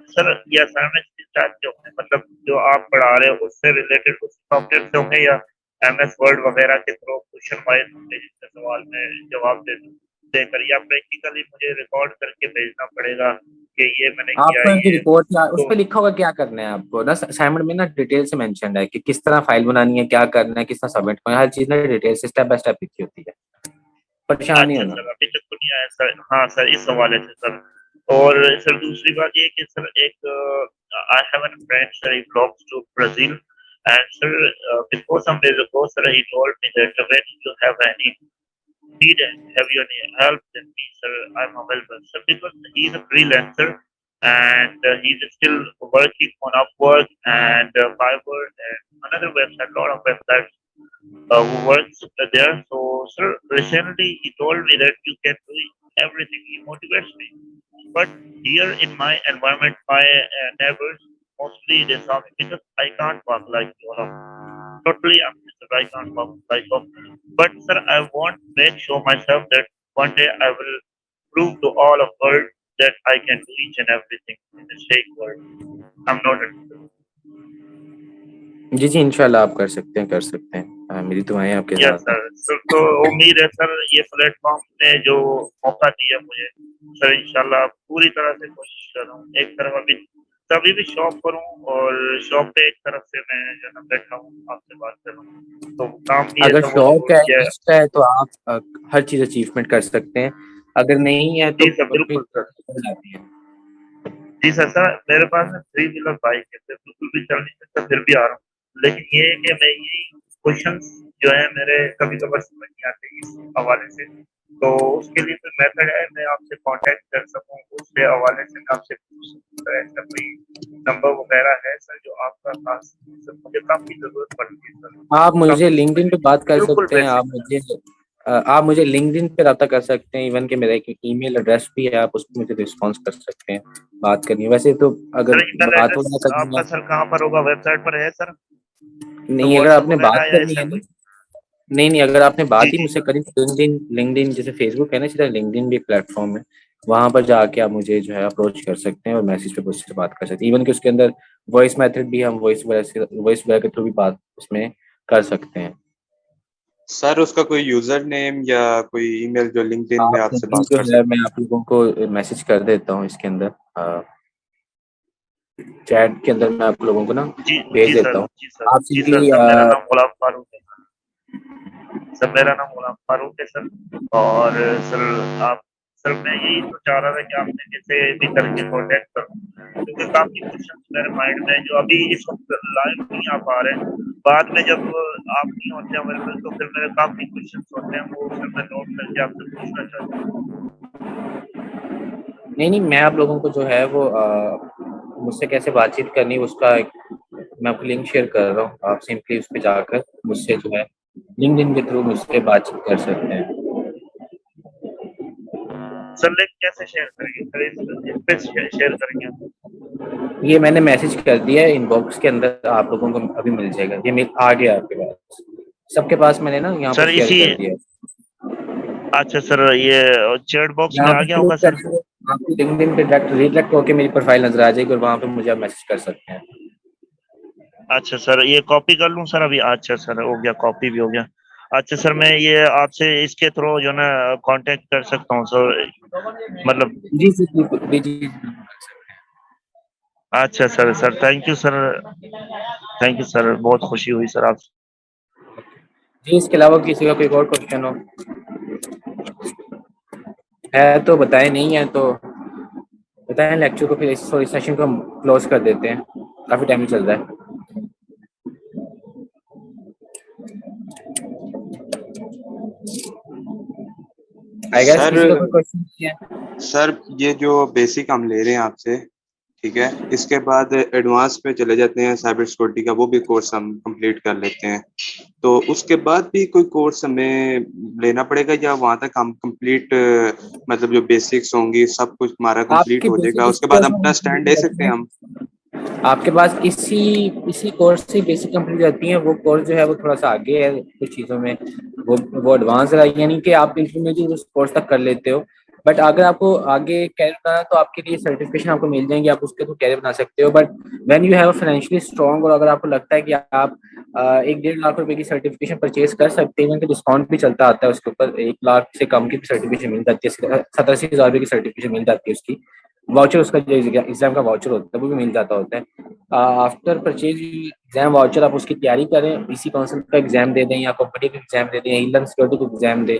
सर ये असाइनमेंट किस टाइप के होंगे, मतलब जो आप पढ़ा रहे हो उससे रिलेटेड कुछ टॉपिक से होंगे या MS वर्ड वगैरह के थ्रू क्वेश्चन वाइज होंगे जिसके सवाल में जवाब देकर, या प्रैक्टिकली मुझे रिकॉर्ड करके भेजना पड़ेगा कि ये मैंने किया आपको ये। रिपोर्ट उस तो पे लिखा होगा क्या करना है आपको ना, असाइनमेंट में ना डिटेल से मेंशन है कि किस तरह फाइल बनानी है, क्या करना है, किस तरह सबमिट करना है, हर चीज ना डिटेल से स्टेप बाय स्टेप लिखी होती है, परेशान नहीं अच्छा होना। सर, अभी तक तो नहीं आया सर। हाँ सर, इस हवाले से सर। और सर दूसरी बात ये कि सर एक I have an friend sir, he belongs to Brazil, and sir before some days ago sir he told me that when you have any need and have you any help, then me sir I'm available sir, because he is a freelancer and he's still working on Upwork and Fiverr and another website, lot of websites who works there. So sir, recently he told me that you can do everything. He motivates me. But here in my environment, my neighbors mostly they saw me because I can't walk like you know. Totally, I can't walk like you. But sir, I want to make sure myself that one day I will prove to all of world that I can do each and everything in this fake world. I'm not a जी जी इंशाल्लाह आप कर सकते हैं, कर सकते हैं। मेरी दुआएं आपके यस साथ हैं। सर। तो उम्मीद है सर ये प्लेटफॉर्म ने जो मौका दिया मुझे सर, इंशाल्लाह पूरी तरह से कोशिश कर रहा हूँ। एक तरफ अभी तभी भी शॉप पर हूँ और शॉप पे एक तरफ से मैं जो है ना बैठा हूँ आपसे बात कर रहा हूँ, तो काम भी अगर ऐसा वो शौक है, ये इंटरेस्ट है तो आप हर चीज अचीवमेंट कर सकते हैं, अगर नहीं है तो जी सर, बिल्कुल सर। हो जाती है। जी सर, सर मेरे पास ना 3 व्हीलर बाइक है सर, बिल्कुल भी चल नहीं सकता फिर भी आ रहा हूँ। लेकिन ये है कि मैं यही क्वेश्चंस जो है मेरे कभी-कभार समझ नहीं आते इस हवाले से, तो उसके लिए कोई मेथड है मैं आपसे कांटेक्ट कर सकूँ, उसके हवाले से मैं आपसे पूछ सकूँ सर, ऐसा कोई नंबर वगैरह है सर जो आपका खास? सर मुझे काफ़ी ज़रूरत पड़ती है सर। आप मुझे काफ़ी लिंक्डइन पे बात कर बिल्कुल सकते हैं, बेसिक। आप मुझे लिंक्डइन पे रब्ता कर सकते हैं, इवन कि मेरा एक ईमेल एड्रेस भी है, आप उस पे मुझे रिस्पॉन्स कर सकते हैं, बात करनी है। वैसे तो अगर सर ईमेल बात एड्रेस वगैरह करनी आपका है, सर कहाँ पर होगा, वेबसाइट पर है सर? नहीं अगर व्हाट्सएप आपने बात वगैरह या करनी ऐसा है ना, कोई? नहीं अगर आपने बात जी, ही जी। मुझसे करी तो लिंक्डइन जैसे फेसबुक है ना, सीधा लिंक्डइन भी एक प्लेटफॉर्म है, वहां पर जाके आप मुझे जो है अप्रोच कर सकते हैं और मैसेज पे मुझसे बात कर सकते हैं। इवन कि उसके अंदर वॉइस मेथड भी, हम वॉइस वगैरह के थ्रू भी बात उसमें कर सकते हैं। सर उसका कोई यूजर नेम या कोई ईमेल जो लिंक्डइन में आप आपसे लिंक्डइन बात जो कर है सकते मैं आप लोगों को मैसेज कर देता हूँ, इसके अंदर चैट के अंदर मैं आप लोगों को ना जी, भेज जी देता सर, हूँ। जी सर, आप जी सर, सिंपली सर मेरा नाम गुलाम फारूक है सर, मेरा नाम गुलाम फारूक है सर। और सर आप सर मैं यही तो चाह रहा था कि आपसे कैसे भी करके कॉन्टेक्ट करूँ, क्योंकि काफ़ी क्वेश्चंस मेरे माइंड में हैं जो अभी इस वक्त लाइव नहीं आ पा रहे हैं। बाद में जब आप नहीं होते अवेलेबल तो फिर मेरे काफ़ी क्वेश्चंस होते हैं, वो फिर मैं नोट करके आपसे पूछना चाहता हूँ। नहीं मैं आप लोगों को जो है वो मुझसे कैसे बातचीत करनी है उसका मैं आपको लिंक शेयर कर रहा हूँ, आप सिंपली उस पे जाकर मुझसे जो है लिंक्डइन के थ्रू मुझसे बातचीत कर सकते हैं। सर लिंक कैसे शेयर करेंगे सर, इस पे शेयर करेंगे आप? ये मैंने मैसेज कर दिया है इनबॉक्स के अंदर, आप लोगों को अभी मिल जाएगा, ये मेल आ गया आपके पास, सबके पास मैंने ना यहाँ पर सर शेयर इसी कर दिया है। अच्छा सर, ये चैट बॉक्स में यहाँ आ पे गया क्लिक होगा सर? करके आपको लिंक्डइन पे डायरेक्ट रीडायरेक्ट होकर मेरी प्रोफाइल नजर आ जाएगी और वहाँ पे मुझे आप मैसेज कर सकते हैं। अच्छा सर, ये कॉपी कर लूँ सर अभी? अच्छा सर, हो गया, कॉपी भी हो गया। अच्छा सर, मैं ये आपसे इसके थ्रू जो ना कांटेक्ट कर सकता हूँ सर, मतलब? जी जी बिल्कुल जी। अच्छा sir, sir thank you sir, thank you sir, बहुत खुशी हुई सर आपसे। जी इसके अलावा किसी का कोई और क्वेश्चन हो है तो बताएं, नहीं है तो बताएं, लेक्चर को फिर इस सेशन को हम क्लोज कर देते हैं, काफी टाइम चल रहा है। आई गेस किसी का कोई क्वेश्चन नहीं है। सर ये जो बेसिक हम ले रहे हैं आपसे, ठीक है, इसके बाद एडवांस पे चले जाते हैं, साइबर सिक्योरिटी का वो भी कोर्स हम कंप्लीट कर लेते हैं, तो उसके बाद भी कोई कोर्स हमें लेना पड़ेगा या वहां तक हम कंप्लीट मतलब जो बेसिक्स होंगी सब कुछ हमारा कंप्लीट आपकी हो जाएगा, बेसिक उसके बाद स्किल्स हम अपना स्टैंड दे सकते हैं हम? आपके पास इसी कोर्स से बेसिक कंप्लीट रहती है। वो कोर्स जो है वो थोड़ा सा आगे है कुछ चीज़ों में, वो एडवांस है, यानी कि आप इंटरमीडिएट उस कोर्स तक कर लेते हो। बट अगर आपको आगे कैरियर बनाना है तो आपके लिए सर्टिफिकेशन आपको मिल जाएंगी, आप उसके थ्रू कैरियर बना सकते हो। But when you have financially strong, और अगर आपको लगता है कि आप 1-1.5 लाख रुपए की सर्टिफिकेशन परचेज कर सकते हैं, डिस्काउंट भी चलता आता है उसके ऊपर, 1 लाख से कम की सर्टिफिकेशन मिल जाती है, 70-80 हज़ार रुपये की सर्टिफिकेशन मिल जाती है उसकी। वाउचर, उसका जो एग्जाम का वाउचर होता है वो भी मिल जाता होता है। आफ्टर परचेज एग्जाम वाउचर आप उसकी तैयारी करें, पीसी काउंसिल का एग्जाम दे दें या कॉम्पिटिटिव एग्जाम दे दें, ईलर्न सिक्योरिटी का एग्जाम दें,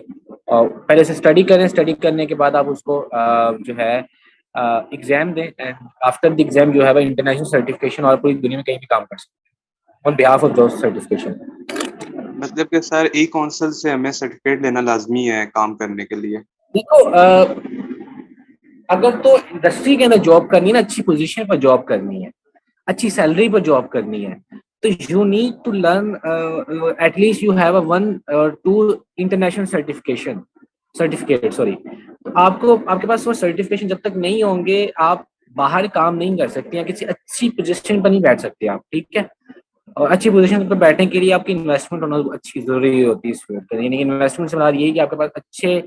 और पहले से स्टडी करें। स्टडी करने के बाद आप उसको जो है एग्जाम दें, एंड आफ्टर द एग्जाम जो है इंटरनेशनल सर्टिफिकेशन और पूरी दुनिया में कहीं भी काम कर सकते हैं on behalf of those certification. मतलब कि सर ई काउंसिल से हमें सर्टिफिकेट लेना लाजमी है काम करने के लिए? देखो, अगर तो इंडस्ट्री के अंदर जॉब करनी है ना, अच्छी पोजीशन पर जॉब करनी है, अच्छी सैलरी पर जॉब करनी है, तो you need to learn at least you have 1 or 2 international certificate sorry. तो आपके पास वो सर्टिफिकेशन जब तक नहीं होंगे, आप बाहर काम नहीं कर सकते या किसी अच्छी पोजीशन पर नहीं बैठ सकते आप, ठीक है। और अच्छी पोजीशन पर बैठने के लिए आपकी इन्वेस्टमेंट होना अच्छी जरूरी होती है इस फील्ड पर। यानी इन्वेस्टमेंट से मतलब ये है कि आपके पास अच्छे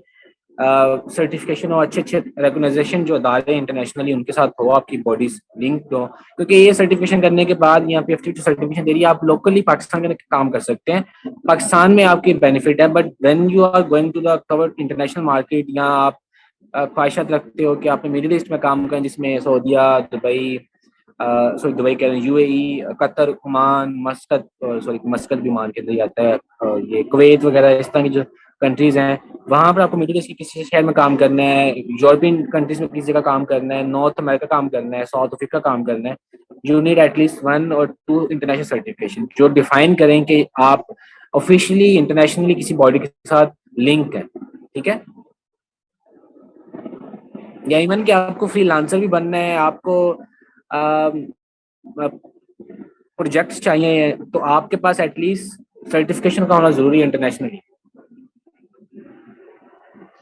सर्टिफिकेशन और अच्छे रिकॉग्नाइजेशन जो अदारे इंटरनेशनली उनके साथ हो, आपकी बॉडीज लिंक हो, क्योंकि ये सर्टिफिकेशन करने के बाद यहाँ पे FTT सर्टिफिकेशन दे रही है, आप लोकली पाकिस्तान के काम कर सकते हैं, पाकिस्तान में आपकी बेनिफिट है। But when you are going to the cover international market, या आप ख्वाहिशात रखते हो कि आपने मिडिल ईस्ट में काम करें, जिसमें सऊदिया, दुबई, दुबई कह रहे हैं, UAE, कतर, ओमान, मस्कत भी मान के अंदर ही आता है, ये कुवैत वगैरह इस तरह की जो कंट्रीज हैं, वहां पर आपको मिडिल ईस्ट के किसी शहर में काम करना है, यूरोपियन कंट्रीज में किसी जगह काम करना है, नॉर्थ अमेरिका काम करना है, साउथ अफ्रीका काम करना है, you need at least 1 or 2 international certification जो डिफाइन करें कि आप ऑफिशियली इंटरनेशनली किसी बॉडी के साथ लिंक है, ठीक है। या इवन कि आपको फ्रीलांसर भी बनना है, आपको प्रोजेक्ट्स चाहिए, तो आपके पास एटलीस्ट सर्टिफिकेशन का होना जरूरी है इंटरनेशनली।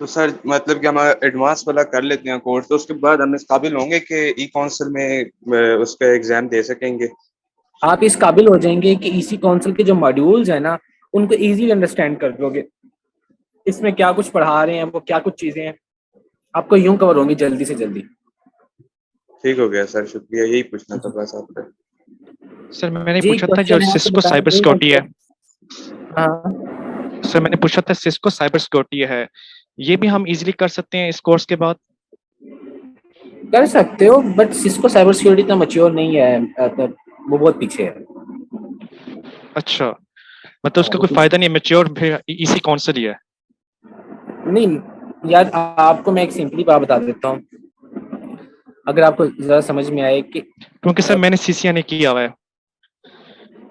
तो सर मतलब कि हम एडवांस वाला कर लेते हैं कोर्स, तो उसके बाद हम इस काबिल होंगे कि ई काउंसिल में उसका एग्जाम दे सकेंगे? आप इस काबिल हो जाएंगे कि इसी काउंसिल के जो मॉड्यूल्स हैं ना, उनको इजीली अंडरस्टैंड कर लोगे, इसमें क्या कुछ पढ़ा रहे हैं, वो क्या कुछ चीजें हैं, आपको यूं कवर होंगी जल्दी से जल्दी। ठीक हो गया सर, शुक्रिया, यही पूछना था बस आपका। सर मैंने पूछा था जो सिस्को साइबर सिक्योरिटी है, सर मैंने पूछा था सिस्को साइबर सिक्योरिटी है, ये भी हम इजीली कर सकते हैं इस कोर्स के बाद? कर सकते हो, बट सिस्को साइबर सिक्योरिटी इतना मैच्योर नहीं है, तो वो बहुत पीछे है। अच्छा, मतलब उसका कोई फायदा नहीं है, मैच्योर इसी काउंसिल ही है? नहीं यार, आपको मैं एक सिंपली बात बता देता हूँ, अगर आपको जरा समझ में आए कि, क्योंकि सर मैंने CCA नहीं किया हुआ है।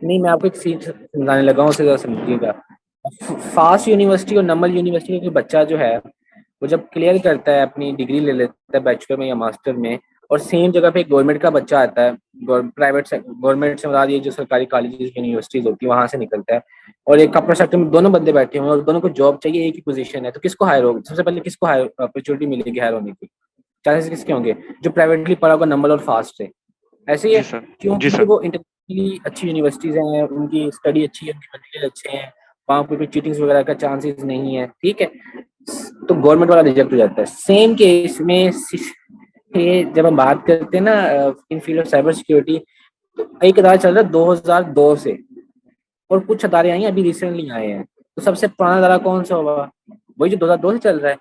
नहीं, मैं आपको एक चीज समझाने लगा हूँ, उसे जरा समझिएगा। फास्ट यूनिवर्सिटी और नमल यूनिवर्सिटी का बच्चा जो है, वो जब क्लियर करता है, अपनी डिग्री ले लेता है बैचलर में या मास्टर में, और सेम जगह पे एक गवर्नमेंट का बच्चा आता है, गवर्नमेंट से मुराद ये जो सरकारी कॉलेजेस यूनिवर्सिटीज होती है वहां से निकलता है, और एक अपना सेक्टर में दोनों बंदे बैठे हुए हैं और दोनों को जॉब चाहिए, एक ही पोजीशन है, तो किसको हायर होगा सबसे पहले, किसको हायर अपॉर्चुनिटी मिलेगी हायर होने की? चांसेस किसके होंगे? जो प्राइवेटली पढ़ा होगा नंबर और फास्ट से। ऐसे ही है, क्योंकि वो इंटरनेशनली अच्छी यूनिवर्सिटीज हैं, उनकी स्टडी अच्छी है, उनके मटेरियल अच्छे हैं, वहाँ कोई चीटिंग्स वगैरह का चांसेस नहीं है, ठीक है, तो गवर्नमेंट वाला रिजेक्ट हो जाता है। सेम केस में जब हम बात करते हैं ना इन फील्ड ऑफ साइबर सिक्योरिटी, तो एक अदारा चल रहा है 2002 से, और कुछ अदारे आई हैं अभी रिसेंटली आए हैं, तो सबसे पुराना अदारा कौन सा होगा? वही जो 2002 से चल रहा है।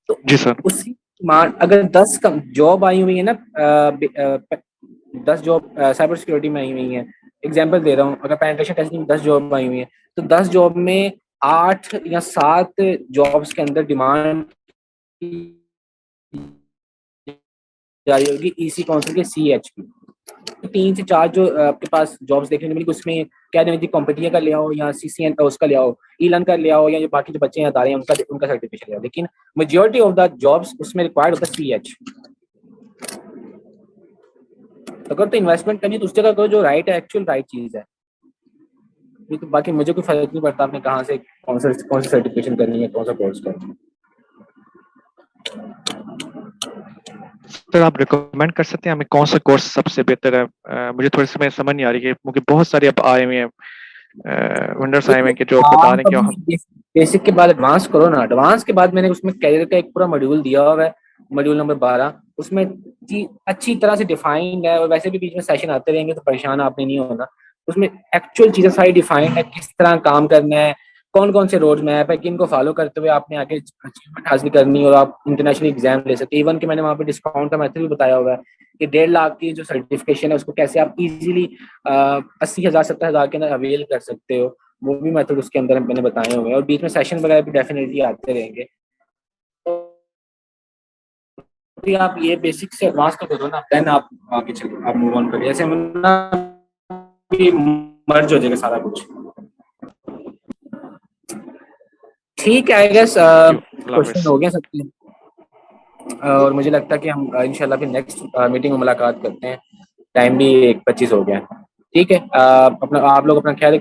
तो जी सर, उसी अगर 10 जॉब आई हुई है ना, 10 जॉब साइबर सिक्योरिटी में आई हुई है, एग्जाम्पल दे रहा हूँ, अगर पेनिट्रेशन टेस्टिंग में 10 जॉब आई हुई है, तो 10 जॉब में 8 या 7 जॉब्स के अंदर डिमांड जारी होगी इसी काउंसिल के CH की। 3 से 4 जो आपके पास जॉब्स देखने को मिलेगी, उसमें क्या देने कॉम्पिटिया का ले आओ, या CCN का उसका ले आओ, ईलन का ले आओ, या बाकी जो बच्चे हैं अदारे हैं उनका सर्टिफिकेशन ले आओ, लेकिन मेजॉरिटी ऑफ द जॉब्स उसमें रिक्वायर्ड होता है CH। अगर तो इन्वेस्टमेंट करनी है तो उस जगह करो जो राइट है, एक्चुअल राइट चीज है। तो बाकी मुझे कोई फर्क नहीं पड़ता आपने कहाँ से कौन सी सर्टिफिकेशन करनी है, कौन सा कोर्स करना है। सर आप रिकमेंड कर सकते हैं हमें कौन सा कोर्स सबसे बेहतर है? मुझे थोड़ी सी समझ नहीं आ रही है क्योंकि बहुत सारे अब आए हुए हैं वेंडर्स आए हुए हैं कि जो बता रहे हैं कि हम बेसिक के बाद एडवांस करो ना। एडवांस के बाद मैंने उसमें कैरियर का एक पूरा मॉड्यूल दिया हुआ है, मॉड्यूल नंबर 12। उसमें अच्छी तरह से डिफाइंड है, और वैसे भी बीच में सेशन आते रहेंगे तो परेशान आपने नहीं होना। उसमें एक्चुअल चीजें सारी डिफाइंड है, किस तरह काम करना है, कौन कौन से रोड मैप है, किन को फॉलो करते हुए आपने आगे अचीवमेंट हासिल करनी है और आप इंटरनेशनल एग्जाम ले सकते हैं। इवन कि मैंने वहाँ पे डिस्काउंट का मेथड भी बताया हुआ है कि 1.5 लाख की जो सर्टिफिकेशन है उसको कैसे आप इजीली 80,000 70,000 के अंदर अवेल कर सकते हो, वो भी मेथड उसके अंदर मैंने बताए हुए हैं। और बीच में सेशन वगैरह भी डेफिनेटली आते रहेंगे। तो आप ये बेसिक से एडवांस तो दो ना, देन आप आगे चलिए, आप मूव ऑन करिए, ऐसे मर्ज हो जाएगा सारा कुछ। ठीक है, आई गेस क्वेश्चन हो गया सबके, और मुझे लगता है कि हम इंशाल्लाह फिर नेक्स्ट मीटिंग में मुलाकात करते हैं। टाइम भी 1:25 हो गया। ठीक है, अपना आप लोग अपना ख्याल